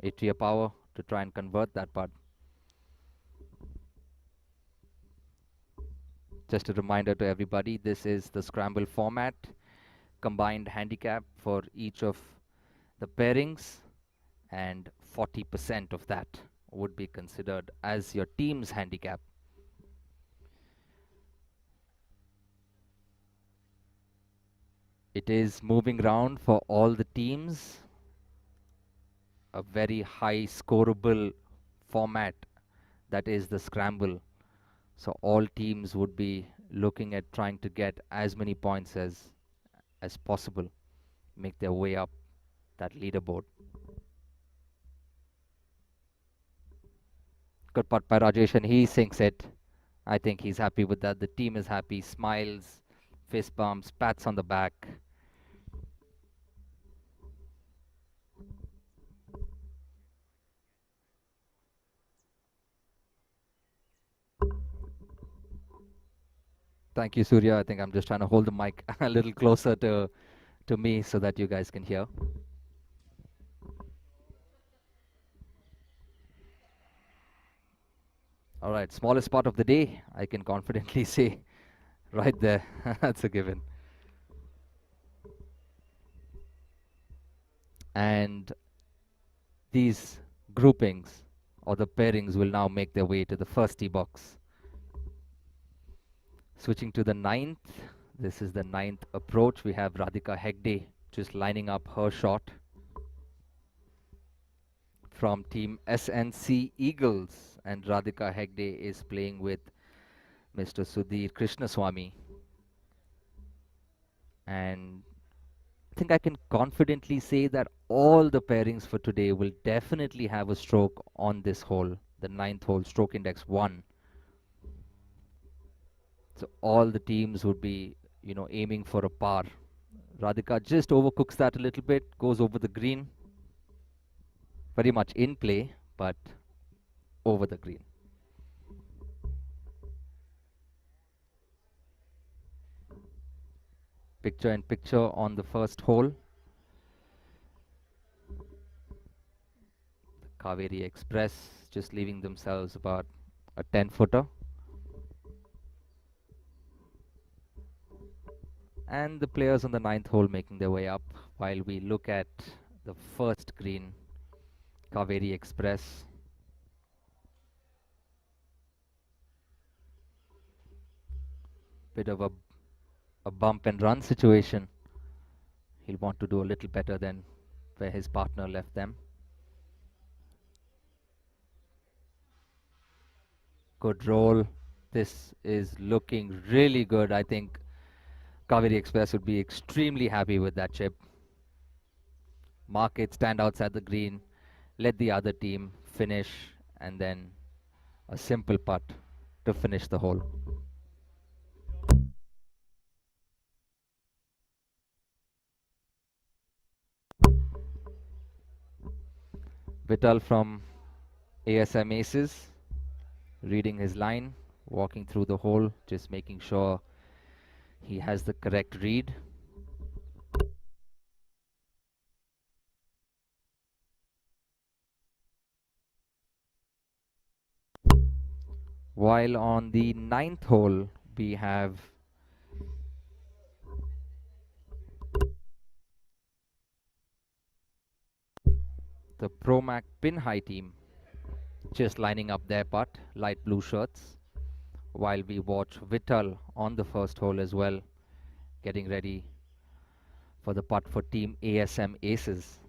Atria Power to try and convert that putt. Just a reminder to everybody, this is the scramble format. Combined handicap for each of the pairings, and 40% of that would be considered as your team's handicap. It is moving round for all the teams. A very high scoreable format, that is the scramble. So all teams would be looking at trying to get as many points as possible, make their way up that leaderboard. Good putt by Rajesh, and he sinks it. I think he's happy with that. The team is happy, smiles, fist bumps, pats on the back. Thank you, Surya. I think I'm just trying to hold the mic a little closer to me so that you guys can hear. All right, smallest part of the day, I can confidently say right there. That's a given. And these groupings or the pairings will now make their way to the first tee box. Switching to the ninth, this is the ninth approach. We have Radhika Hegde just lining up her shot from Team SNC Eagles, and Radhika Hegde is playing with Mr. Sudhir Krishnaswamy. And I think I can confidently say that all the pairings for today will definitely have a stroke on this hole, the ninth hole, stroke index 1. So all the teams would be, aiming for a par. Radhika just overcooks that a little bit, goes over the green. Very much in play, but over the green. Picture in picture on the first hole. The Kaveri Express just leaving themselves about a 10-footer. And the players on the ninth hole making their way up while we look at the first green, Kaveri Express. Bit of a bump and run situation. He'll want to do a little better than where his partner left them. Good roll, This is looking really good. I think Kaveri Express would be extremely happy with that chip. Mark it, stand outside the green, let the other team finish, and then a simple putt to finish the hole. Vital from ASM Aces, reading his line, walking through the hole, just making sure he has the correct read. While on the ninth hole, we have the Promac Pin High team just lining up their putt, light blue shirts, while we watch Vital on the first hole as well, getting ready for the putt for team ASM Aces.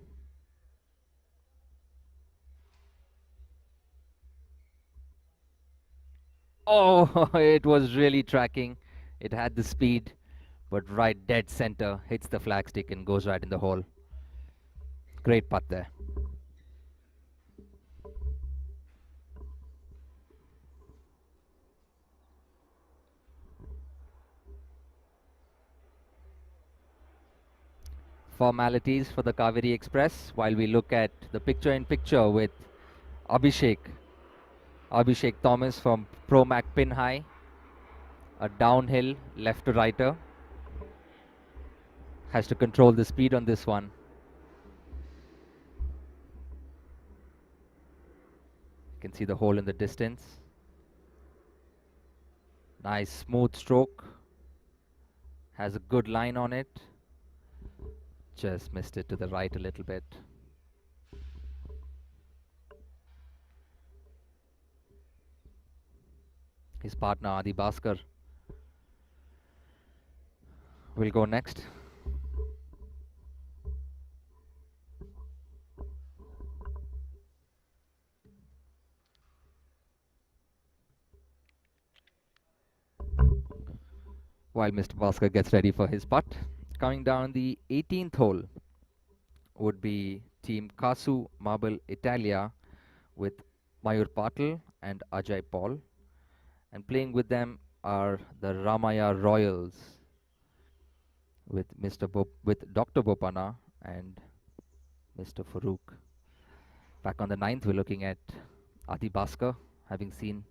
Oh, it was really tracking. It had the speed, but right dead center, hits the flagstick and goes right in the hole. Great putt there. Formalities for the Kaveri Express while we look at the picture-in-picture with Abhishek. Abhishek Thomas from Promac Pin High, a downhill left to righter. Has to control the speed on this one. You can see the hole in the distance. Nice smooth stroke. Has a good line on it. Just missed it to the right a little bit. His partner Adi Bhaskar will go next. While Mr. Bhaskar gets ready for his putt. Coming down the 18th hole would be Team Kasu Marble Italia with Mayur Patil and Ajay Paul. And playing with them are the Ramaya Royals with with Dr. Bopana and Mr. Farooq. Back on the ninth, we're looking at Adi Bhaskar, having seen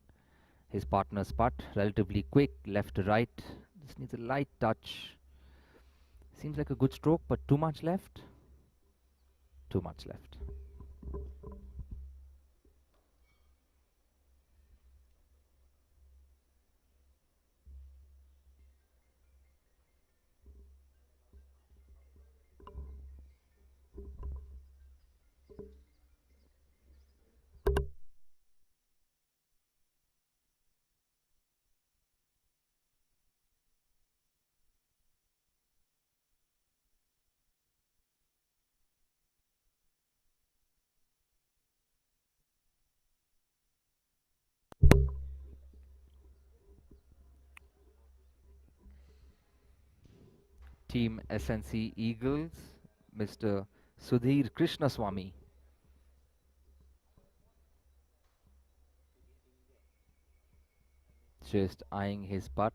his partner's putt, relatively quick, left to right. Just needs a light touch. Seems like a good stroke, but too much left. Too much left. Team SNC Eagles, Mr. Sudhir Krishnaswamy. Just eyeing his putt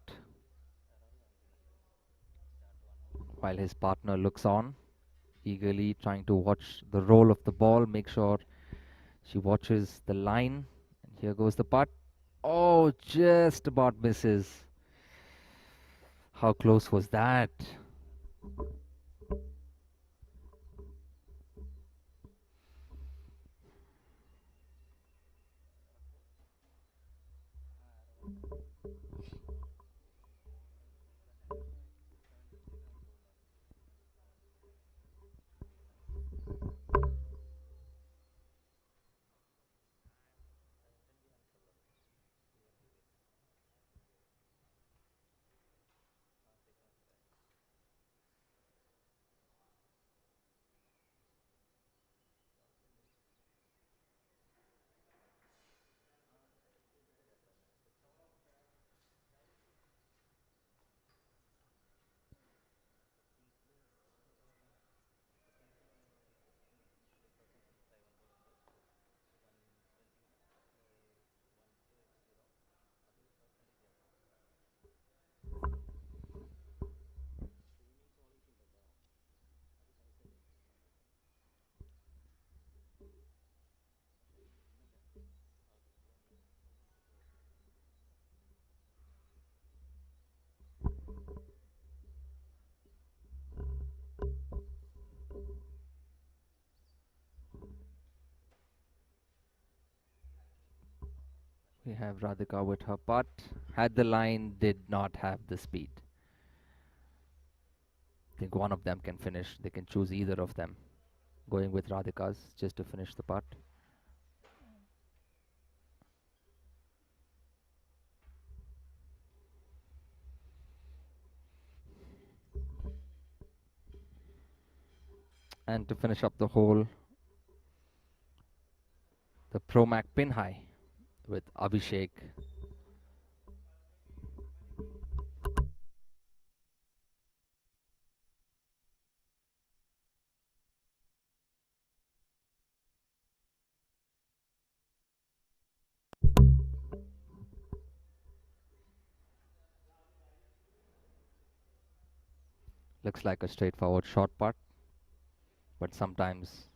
while his partner looks on, eagerly trying to watch the roll of the ball, make sure she watches the line. And here goes the putt. Oh, just about misses. How close was that? We have Radhika with her putt. Had the line, did not have the speed. I think one of them can finish. They can choose either of them. Going with Radhika's just to finish the putt. And to finish up the hole, the Pro Mac pin high with Abhishek. Looks like a straightforward short putt, but sometimes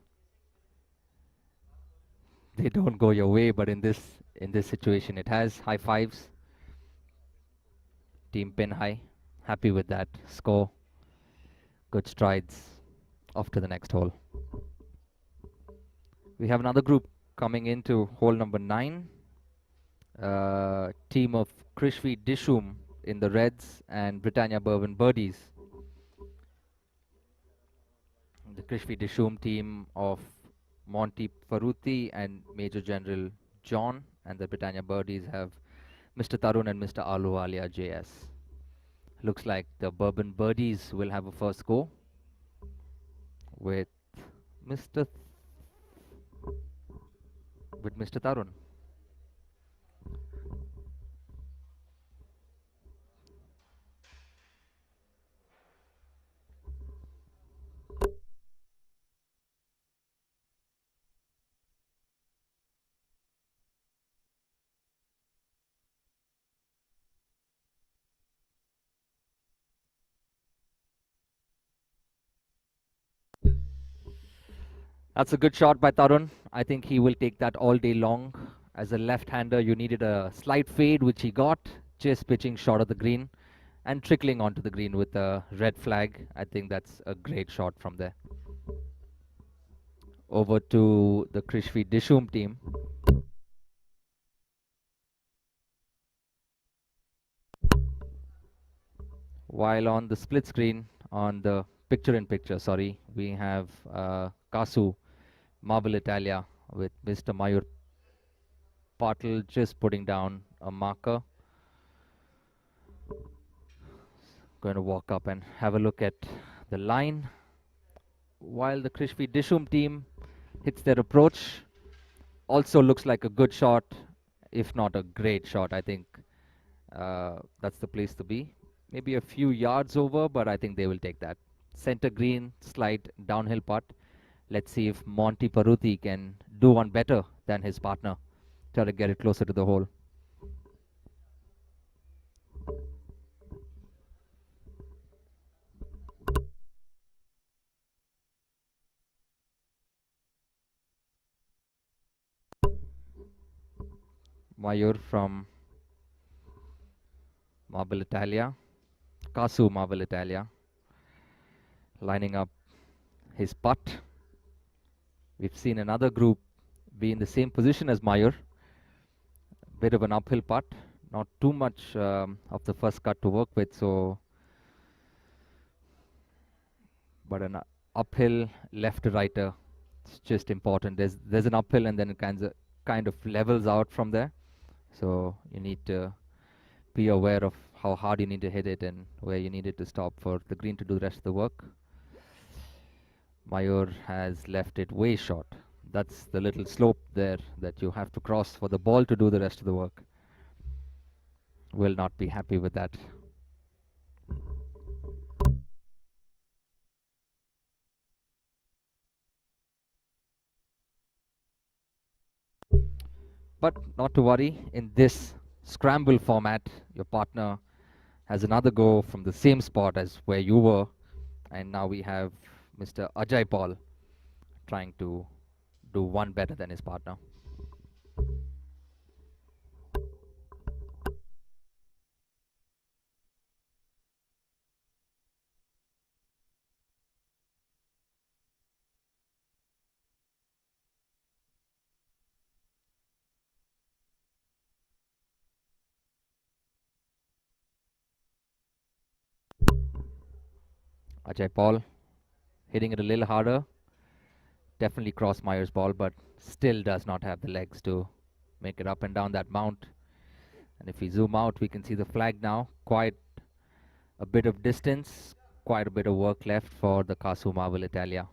they don't go your way. But in this situation, it has. High fives. Team pin high. Happy with that score. Good strides. Off to the next hole. We have another group coming into hole number 9. Team of Krishvi Dishum in the Reds and Britannia Bourbon Birdies. The Krishvi Dishum team of Monty Paruti and Major General John, and the Britannia Birdies have Mr. Tarun and Mr. Aluwalia JS. Looks like the Bourbon Birdies will have a first go with Mr. with Mr. Tarun. That's a good shot by Tarun. I think he will take that all day long. As a left-hander, you needed a slight fade, which he got, just pitching short of the green and trickling onto the green with a red flag. I think that's a great shot from there. Over to the Krishvi Dishum team. While on the split screen, on the picture-in-picture, sorry, we have Kasu, Marble Italia, with Mr. Mayur Patil just putting down a marker. Going to walk up and have a look at the line. While the Krishvi Dishum team hits their approach, also looks like a good shot, if not a great shot. I think that's the place to be. Maybe a few yards over, but I think they will take that. Center green, slight downhill putt. Let's see if Monty Paruti can do one better than his partner. Try to get it closer to the hole. Mayur from Marble Italia, Kasu Marble Italia, lining up his putt. We've seen another group be in the same position as Mayur. Bit of an uphill putt, not too much of the first cut to work with, so but an uphill left to righter, it's just important. There's an uphill and then it kind of levels out from there. So you need to be aware of how hard you need to hit it and where you need it to stop for the green to do the rest of the work. Mayur has left it way short. That's the little slope there that you have to cross for the ball to do the rest of the work. Will not be happy with that. But not to worry, in this scramble format, your partner has another go from the same spot as where you were. And now we have Mr. Ajay Paul trying to do one better than his partner. Ajay Paul hitting it a little harder. Definitely crossed Meyer's ball, but still does not have the legs to make it up and down that mount. And if we zoom out, we can see the flag now. Quite a bit of distance, quite a bit of work left for the Casu Marvel Italia.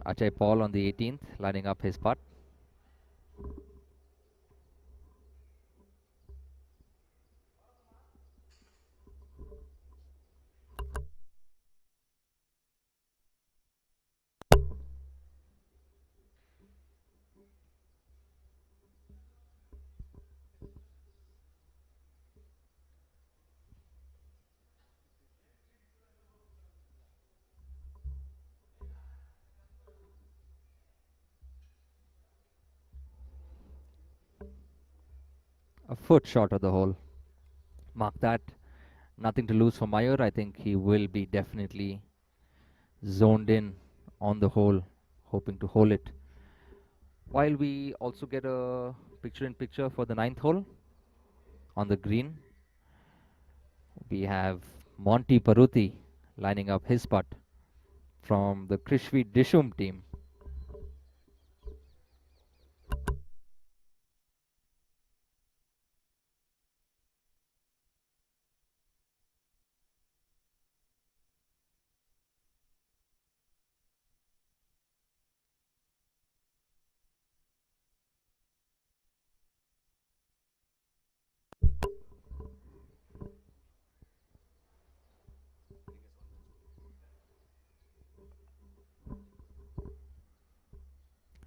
Ajay Paul on the 18th, lining up his putt. A foot short of the hole. Mark that. Nothing to lose for Meyer. I think he will be definitely zoned in on the hole, hoping to hole it. While we also get a picture-in-picture for the 9th hole on the green, we have Monty Paruti lining up his putt from the Krishvi Dishum team.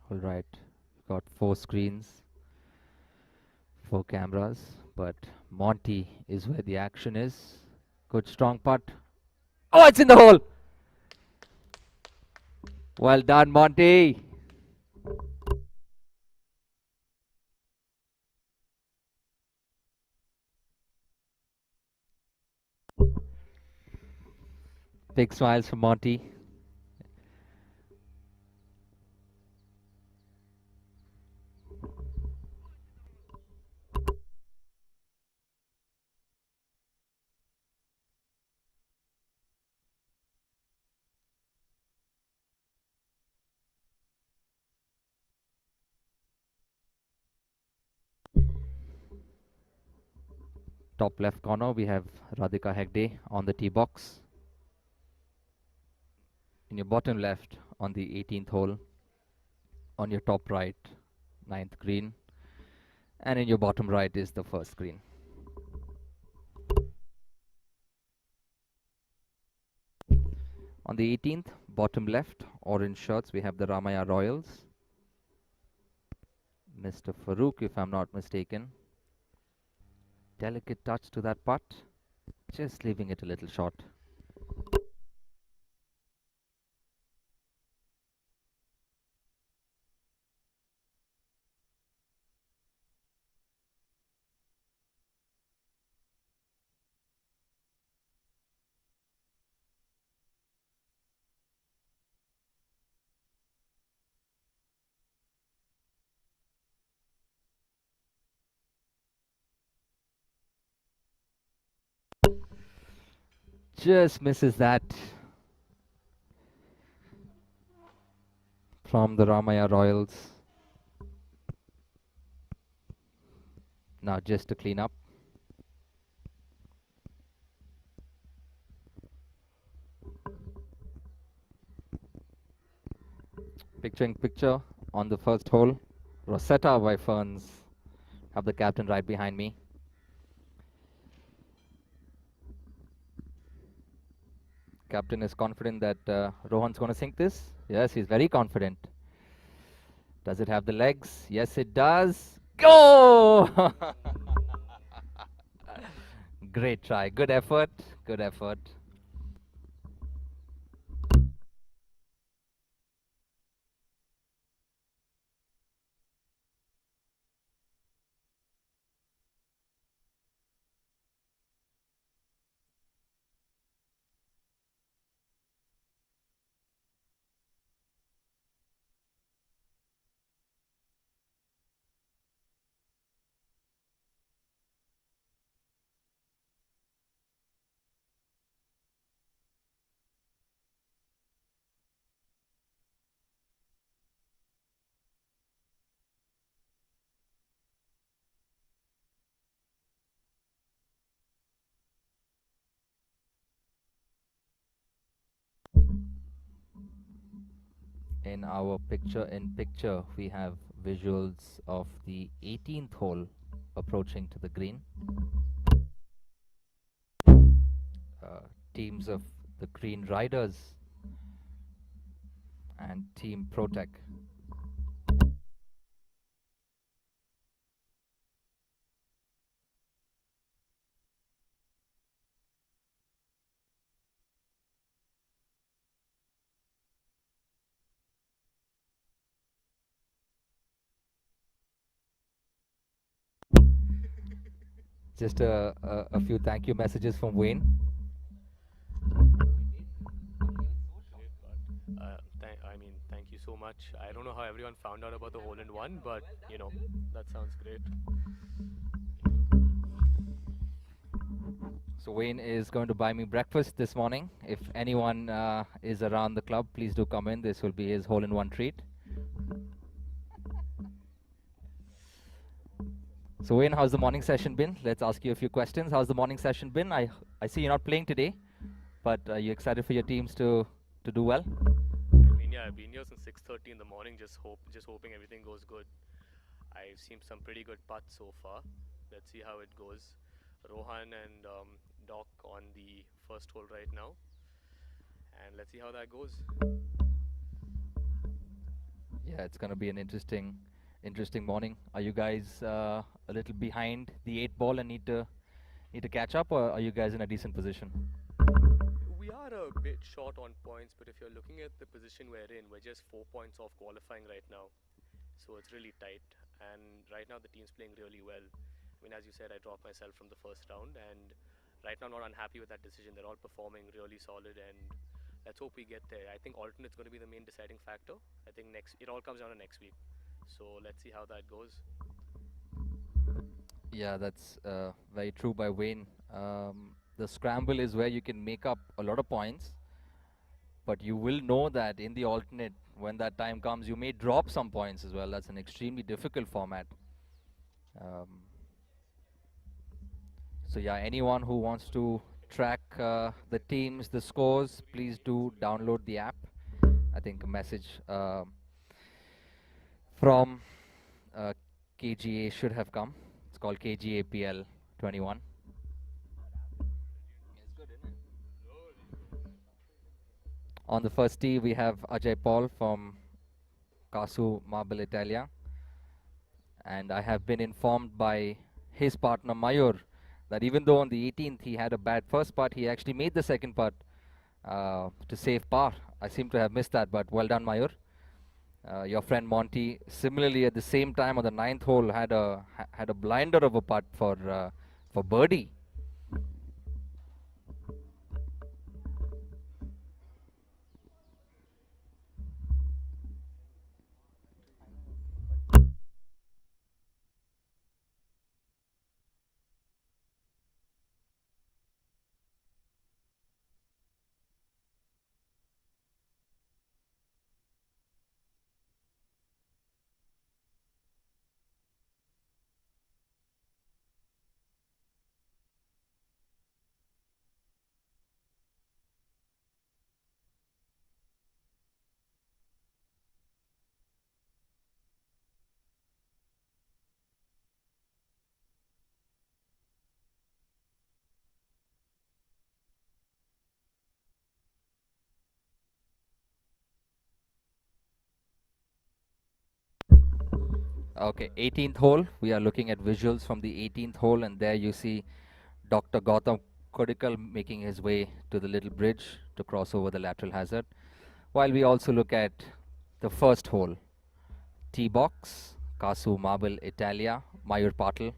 All right, we've got 4 screens, 4 cameras, but Monty is where the action is. Good strong putt. Oh, it's in the hole. Well done, Monty. Big smiles from Monty. Top left corner, we have Radhika Hegde on the tee box. In your bottom left on the 18th hole, on your top right, 9th green, and in your bottom right is the first green. On the 18th, bottom left, orange shirts, we have the Ramaya Royals. Mr. Farouk, if I'm not mistaken. Delicate touch to that putt, just leaving it a little short. Just misses that from the Ramaya Royals. Now just to clean up. Picture on the first hole. Rosetta by Ferns. Have the captain right behind me. captain is confident that Rohan's going to sink this. Yes, he's very confident. Does it have the legs? Yes, it does. Go! Great try. Good effort. Good effort. In our picture-in-picture, we have visuals of the 18th hole approaching to the green. Teams of the Green Riders and Team Protec. Just a few thank you messages from Wayne. Great part. Thank you so much. I don't know how everyone found out about the hole in one, but that sounds great. So Wayne is going to buy me breakfast this morning. If anyone is around the club, please do come in. This will be his hole-in-one treat. So Wayne, how's the morning session been? Let's ask you a few questions. How's the morning session been? I see you're not playing today, but are you excited for your teams to do well? Yeah, I've been here since 6:30 in the morning, just hoping everything goes good. I've seen some pretty good putts so far. Let's see how it goes. Rohan and Doc on the first hole right now, and let's see how that goes. Yeah, it's going to be an interesting morning. Are you guys a little behind the 8 ball and need to catch up, or are you guys in a decent position? We are a bit short on points, but if you're looking at the position we're in, we're just 4 points off qualifying right now. So it's really tight, and right now the team's playing really well. I mean, as you said, I dropped myself from the first round, and right now I'm not unhappy with that decision. They're all performing really solid, and let's hope we get there. I think alternate's going to be the main deciding factor. I think it all comes down to next week. So let's see how that goes. Yeah, that's very true by Wayne. The scramble is where you can make up a lot of points, but you will know that in the alternate, when that time comes, you may drop some points as well. That's an extremely difficult format. So yeah, anyone who wants to track the teams, the scores, please do download the app. I think a message from KGA should have come. It's called KGA PL 21. On the first tee, we have Ajay Paul from Casu Marble Italia. And I have been informed by his partner Mayur that even though on the 18th he had a bad first putt, he actually made the second putt to save par. I seem to have missed that, but well done, Mayur. Your friend Monty, similarly at the same time on the 9th hole, had a blinder of a putt for birdie. Okay, 18th hole. We are looking at visuals from the 18th hole, and there you see Dr. Gautam Kodikal making his way to the little bridge to cross over the lateral hazard. While we also look at the first hole, tee box, Kasu Marble Italia, Mayur Patil.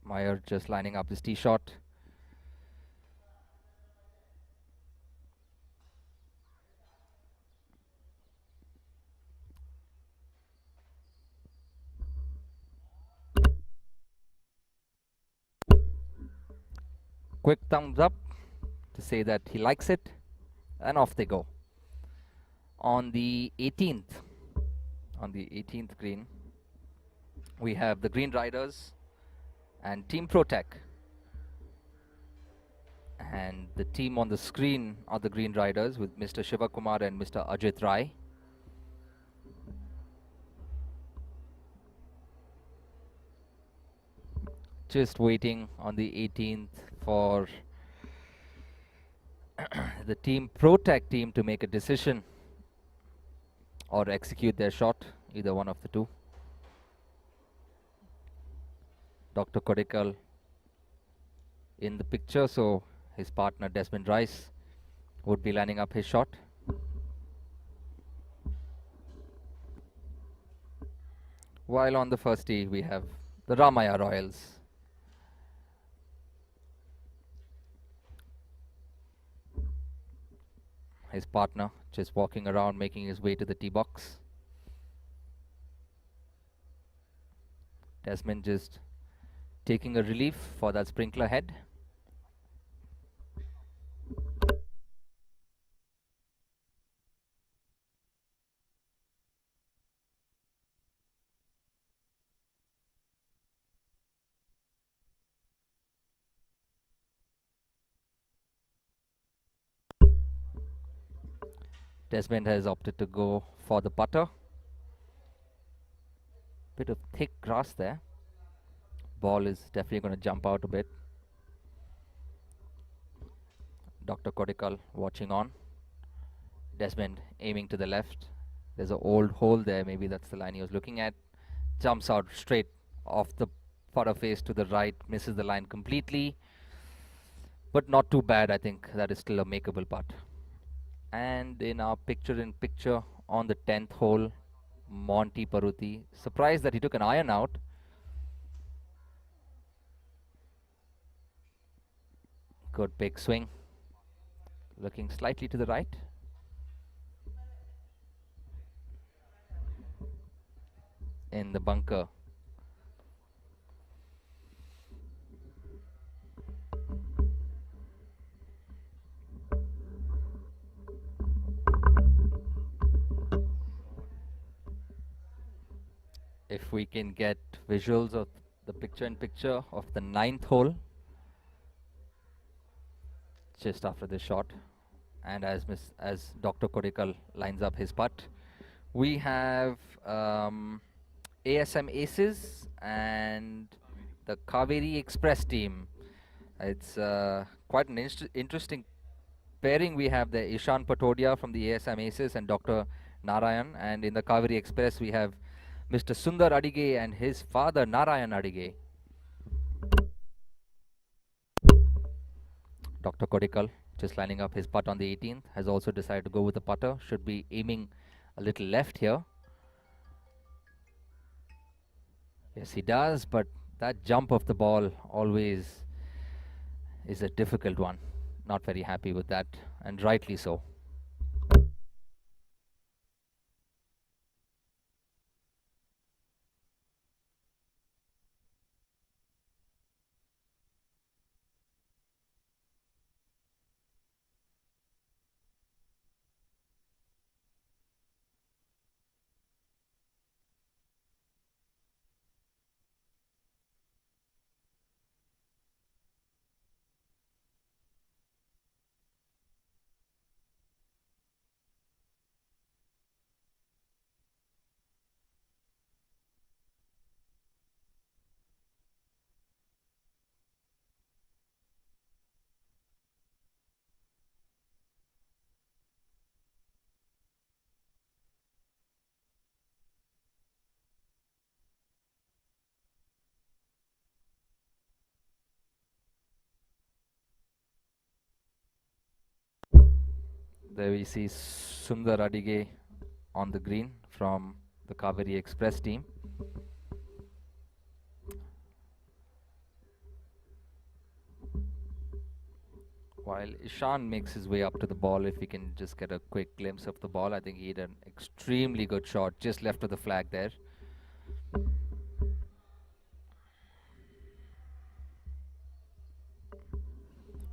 Mayur just lining up his tee shot. Quick thumbs up to say that he likes it, and off they go. On the 18th green, we have the Green Riders and Team Protec. And the team on the screen are the Green Riders with Mr. Shivakumar and Mr. Ajit Rai. Just waiting on the 18th for the Team Protec team to make a decision or execute their shot, either one of the two. Dr. Kodikal in the picture, so his partner Desmond Rice would be lining up his shot. While on the first tee, we have the Ramaya Royals. His partner just walking around, making his way to the tee box. Desmond just taking a relief for that sprinkler head. Desmond has opted to go for the putter. Bit of thick grass there. Ball is definitely going to jump out a bit. Dr. Kodikal watching on. Desmond aiming to the left. There's an old hole there, maybe that's the line he was looking at. Jumps out straight off the putter face to the right, misses the line completely. But not too bad, I think that is still a makeable putt. And in our picture-in-picture on the 10th hole, Monty Paruti. Surprised that he took an iron out. Good big swing. Looking slightly to the right. In the bunker. If we can get visuals of the picture-in-picture of the 9th hole, just after this shot, and as Dr. Kodikal lines up his putt, we have ASM Aces and the Kaveri Express team. It's quite an interesting pairing. We have the Ishan Patodia from the ASM Aces and Dr. Narayan, and in the Kaveri Express we have Mr. Sundar Adige and his father Narayan Adige. Dr. Kodikal just lining up his putt on the 18th, has also decided to go with the putter, should be aiming a little left here. Yes, he does, but that jump of the ball always is a difficult one. Not very happy with that, and rightly so. There we see Sundar Adige on the green from the Kaveri Express team. While Ishan makes his way up to the ball, if he can just get a quick glimpse of the ball, I think he had an extremely good shot just left of the flag there.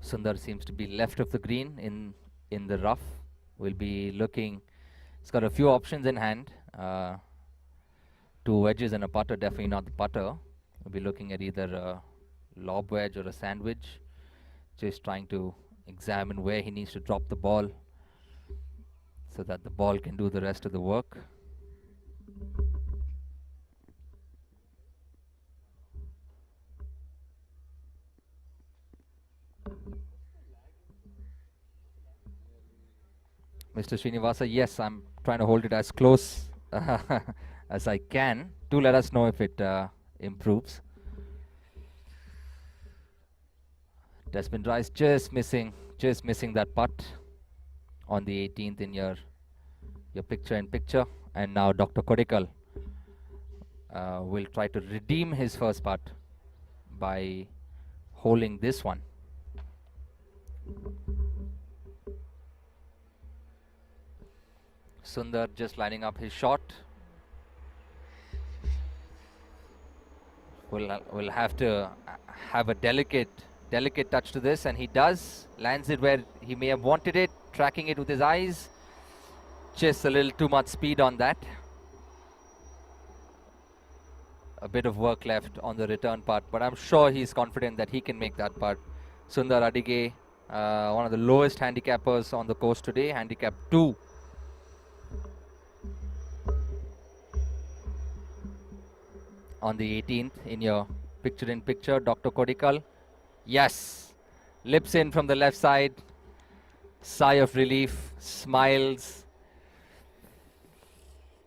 Sundar seems to be left of the green in the rough. We'll be looking. He's got a few options in hand. Two wedges and a putter. Definitely not the putter. We'll be looking at either a lob wedge or a sandwich. Just trying to examine where he needs to drop the ball so that the ball can do the rest of the work. Mr. Srinivasa, yes, I'm trying to hold it as close as I can. Do let us know if it improves. Desmond Rice just missing that putt on the 18th in your picture-in-picture. And now Dr. Kodikal will try to redeem his first putt by holding this one. Sundar just lining up his shot. Will have to have a delicate touch to this, and he does. Lands it where he may have wanted it, tracking it with his eyes. Just a little too much speed on that. A bit of work left on the return putt, but I'm sure he's confident that he can make that putt. Sundar Adige, one of the lowest handicappers on the course today, handicap 2. On the 18th in your picture-in-picture, Dr. Kodikal. Yes, lips in from the left side, sigh of relief, smiles.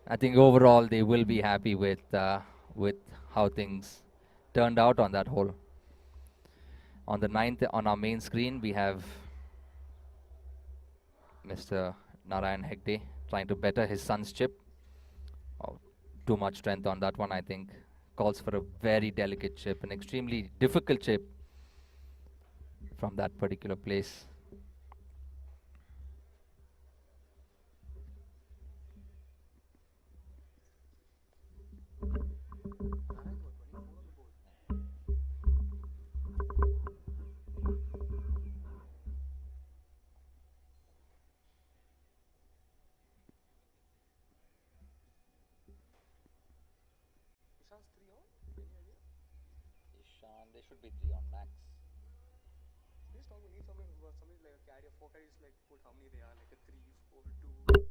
I think overall they will be happy with how things turned out on that hole. On the 9th, on our main screen, we have Mr. Narayan Hegde trying to better his son's chip. Oh, too much strength on that one, I think. Calls for a very delicate chip, an extremely difficult chip from that particular place. Ishan, they should be 3 on max. Just talk, we need somebody like a carrier, 4 carriers, like put how many they are, like a 3, 4, 2.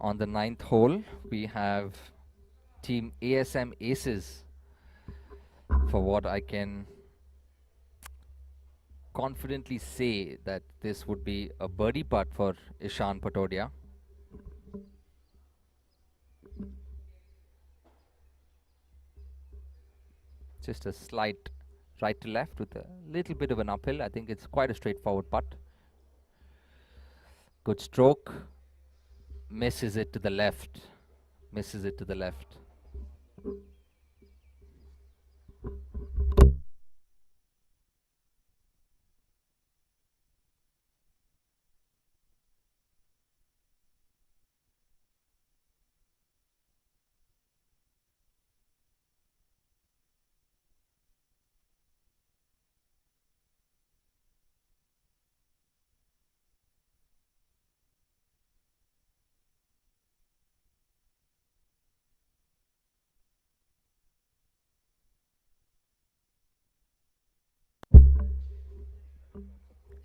On the 9th hole, we have Team ASM Aces for what I can confidently say that this would be a birdie putt for Ishan Patodia. Just a slight right to left with a little bit of an uphill. I think it's quite a straightforward putt. Good stroke. Misses it to the left. Misses it to the left.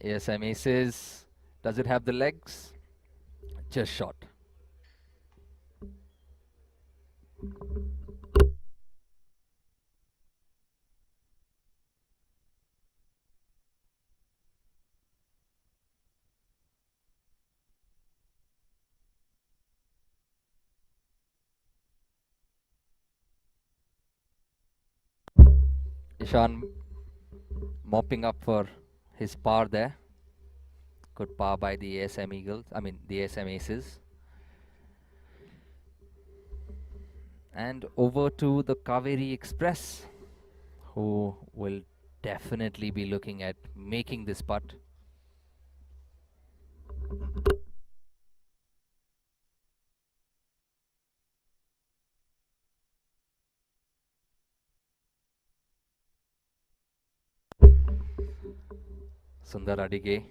ASM aces. Does it have the legs? Just short. Ishan mopping up for his par there. Good par by the ASM Eagles. I mean the ASM Aces. And over to the Kaveri Express, who will definitely be looking at making this putt. Sundar Adige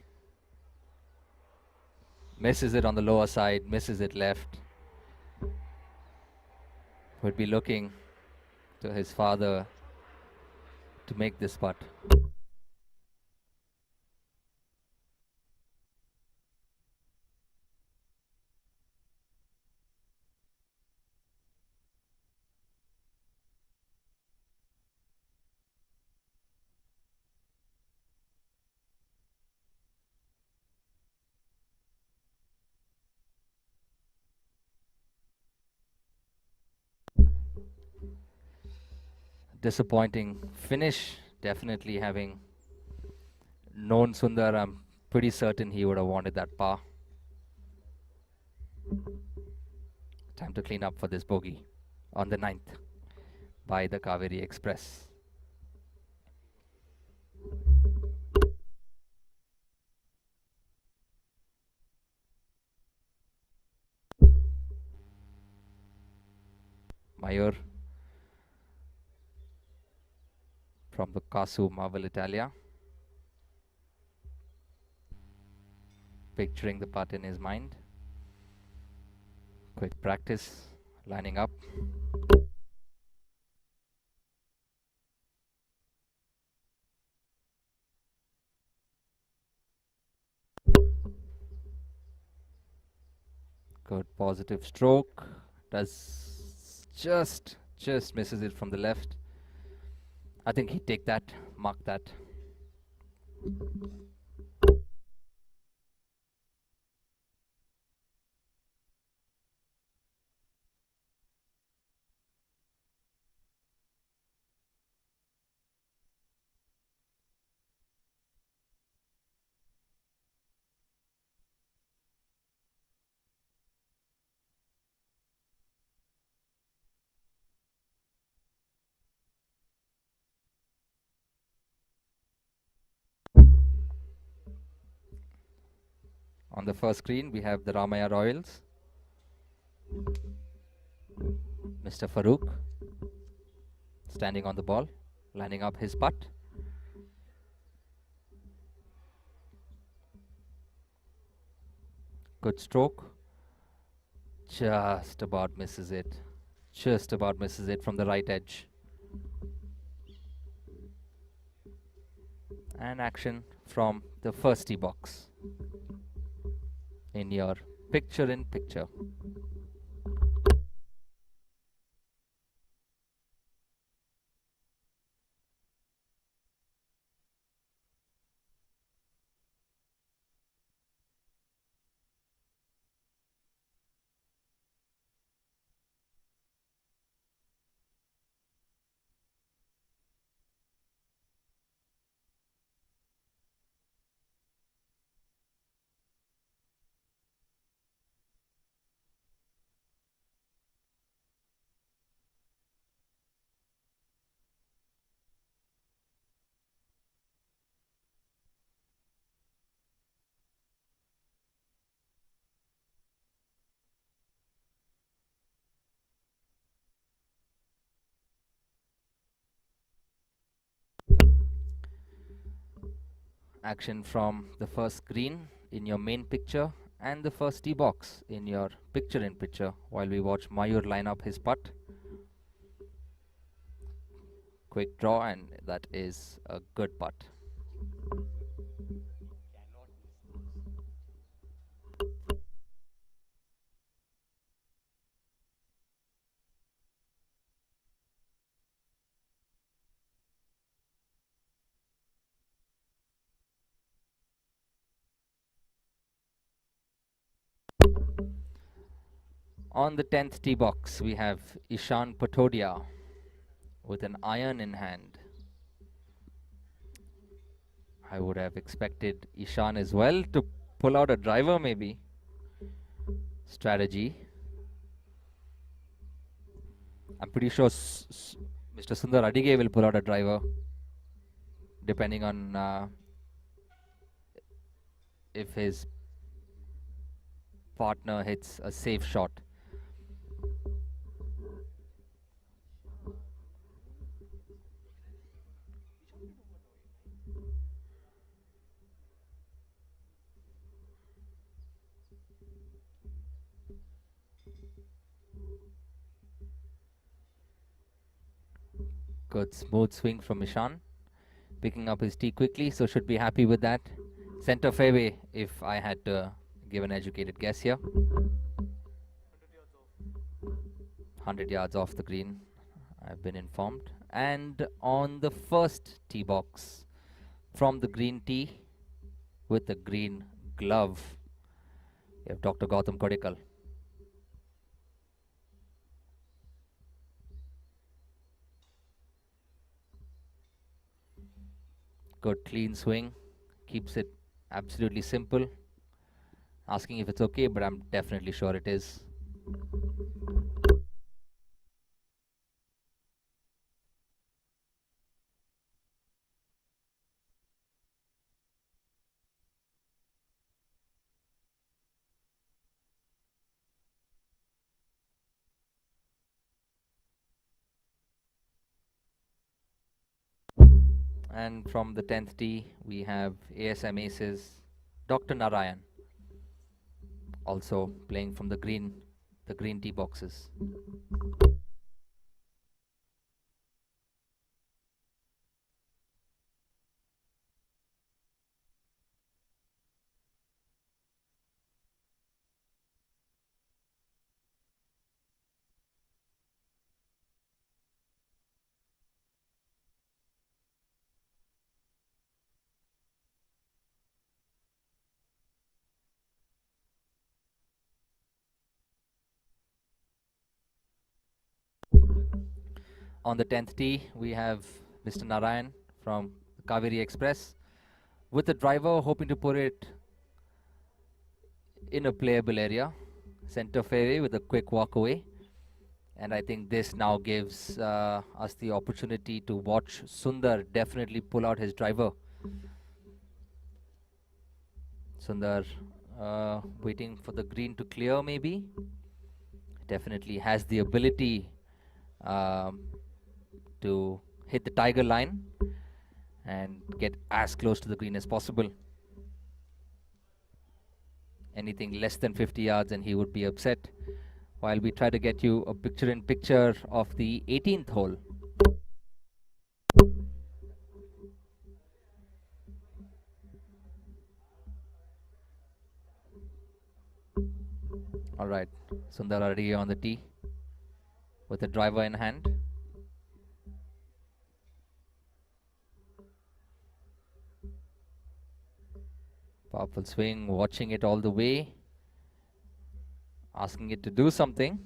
misses it on the lower side, misses it left. Would be looking to his father to make this putt. Disappointing finish. Definitely having known Sundar, I'm pretty certain he would have wanted that par. Time to clean up for this bogey on the 9th by the Kaveri Express. Mayur from the Casu Marvel Italia, picturing the putt in his mind. Quick practice, lining up. Good positive stroke. Does just misses it from the left. I think he'd take that, mark that. On the first screen, we have the Ramaya Royals. Mr. Farouk standing on the ball, lining up his putt. Good stroke. Just about misses it. Just about misses it from the right edge. And action from the first tee box in your picture-in-picture. Action from the first green in your main picture and the first tee box in your picture-in-picture while we watch Mayur line up his putt. Quick draw, and that is a good putt. On the 10th tee box, we have Ishan Patodia with an iron in hand. I would have expected Ishan as well to pull out a driver, maybe. Strategy. I'm pretty sure Mr. Sundar Adige will pull out a driver, depending on if his partner hits a safe shot. Good smooth swing from Ishan, picking up his tee quickly, so should be happy with that. Center fairway, if I had to give an educated guess here. 100 yards off the green, I've been informed. And on the first tee box, from the green tee, with the green glove, we have Dr. Gautam Kodikal. Good clean swing, keeps it absolutely simple. Asking if it's okay, but I'm definitely sure it is. And from the 10th tee, we have ASM Aces, Dr. Narayan, also playing from the green tee boxes. On the 10th tee, we have Mr. Narayan from Kaveri Express with the driver, hoping to put it in a playable area. Center fairway with a quick walk away. And I think this now gives us the opportunity to watch Sundar definitely pull out his driver. Sundar waiting for the green to clear, maybe. Definitely has the ability to hit the tiger line and get as close to the green as possible. Anything less than 50 yards and he would be upset. While we try to get you a picture-in-picture of the 18th hole. All right, Sundar Adige on the tee with a driver in hand. Powerful swing, watching it all the way, asking it to do something.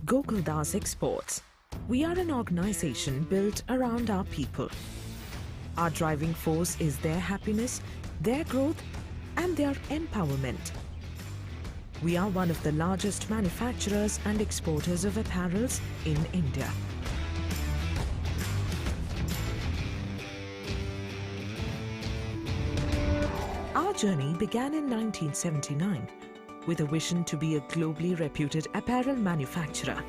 Gokuldas Exports. We are an organization built around our people. Our driving force is their happiness, their growth, and their empowerment. We are one of the largest manufacturers and exporters of apparels in India. Our journey began in 1979 with a vision to be a globally reputed apparel manufacturer.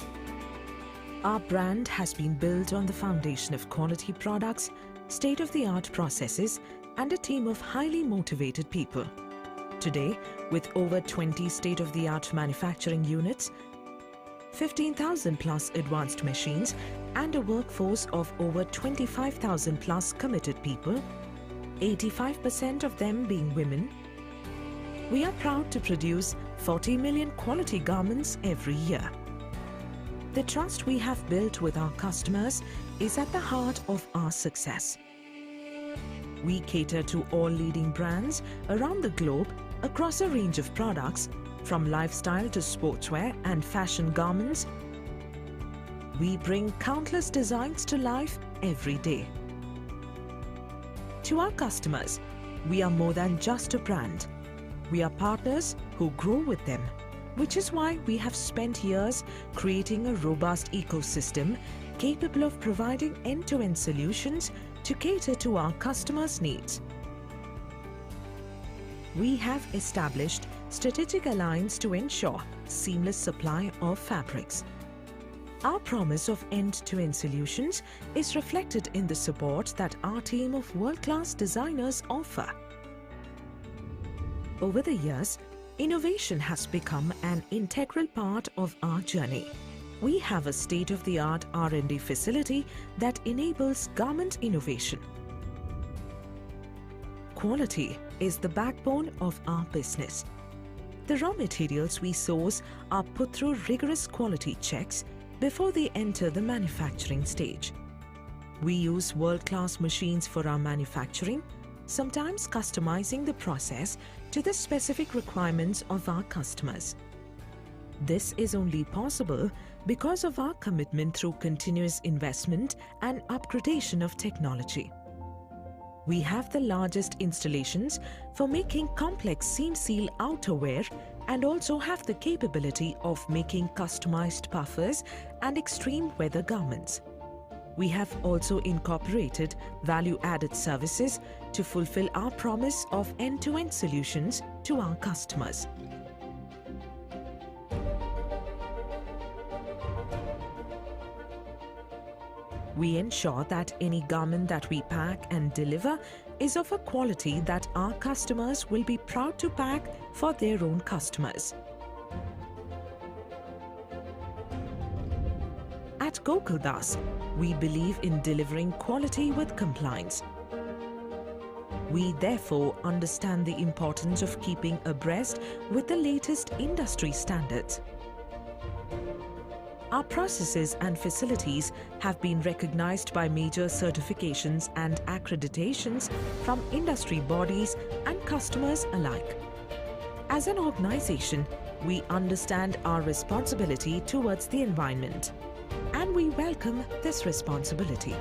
Our brand has been built on the foundation of quality products, state-of-the-art processes, and a team of highly motivated people. Today, with over 20 state-of-the-art manufacturing units, 15,000 plus advanced machines, and a workforce of over 25,000 plus committed people, 85% of them being women, we are proud to produce 40 million quality garments every year. The trust we have built with our customers is at the heart of our success. We cater to all leading brands around the globe across a range of products, from lifestyle to sportswear and fashion garments. We bring countless designs to life every day. To our customers, we are more than just a brand. We are partners who grow with them, which is why we have spent years creating a robust ecosystem capable of providing end-to-end solutions to cater to our customers' needs. We have established strategic alliance to ensure seamless supply of fabrics. Our promise of end-to-end solutions is reflected in the support that our team of world-class designers offer. Over the years, innovation has become an integral part of our journey. We have a state-of-the-art R&D facility that enables garment innovation. Quality is the backbone of our business. The raw materials we source are put through rigorous quality checks before they enter the manufacturing stage. We use world-class machines for our manufacturing, sometimes customizing the process to the specific requirements of our customers. This is only possible because of our commitment through continuous investment and upgradation of technology. We have the largest installations for making complex seam seal outerwear and also have the capability of making customized puffers and extreme weather garments. We have also incorporated value-added services to fulfill our promise of end-to-end solutions to our customers. We ensure that any garment that we pack and deliver is of a quality that our customers will be proud to pack for their own customers. At Gokuldas, we believe in delivering quality with compliance. We therefore understand the importance of keeping abreast with the latest industry standards. Our processes and facilities have been recognized by major certifications and accreditations from industry bodies and customers alike. As an organization, we understand our responsibility towards the environment, and we welcome this responsibility.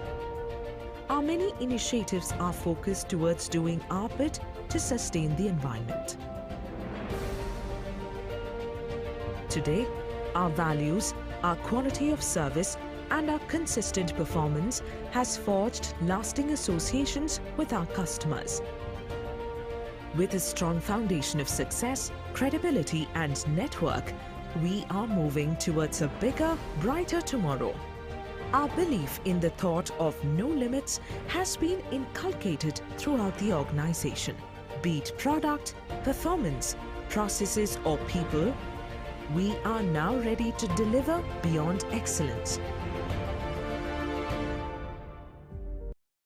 Our many initiatives are focused towards doing our bit to sustain the environment. Today, our values, our quality of service, and our consistent performance has forged lasting associations with our customers. With a strong foundation of success, credibility, and network, we are moving towards a bigger, brighter tomorrow. Our belief in the thought of no limits has been inculcated throughout the organization. Be it product, performance, processes, or people, we are now ready to deliver beyond excellence.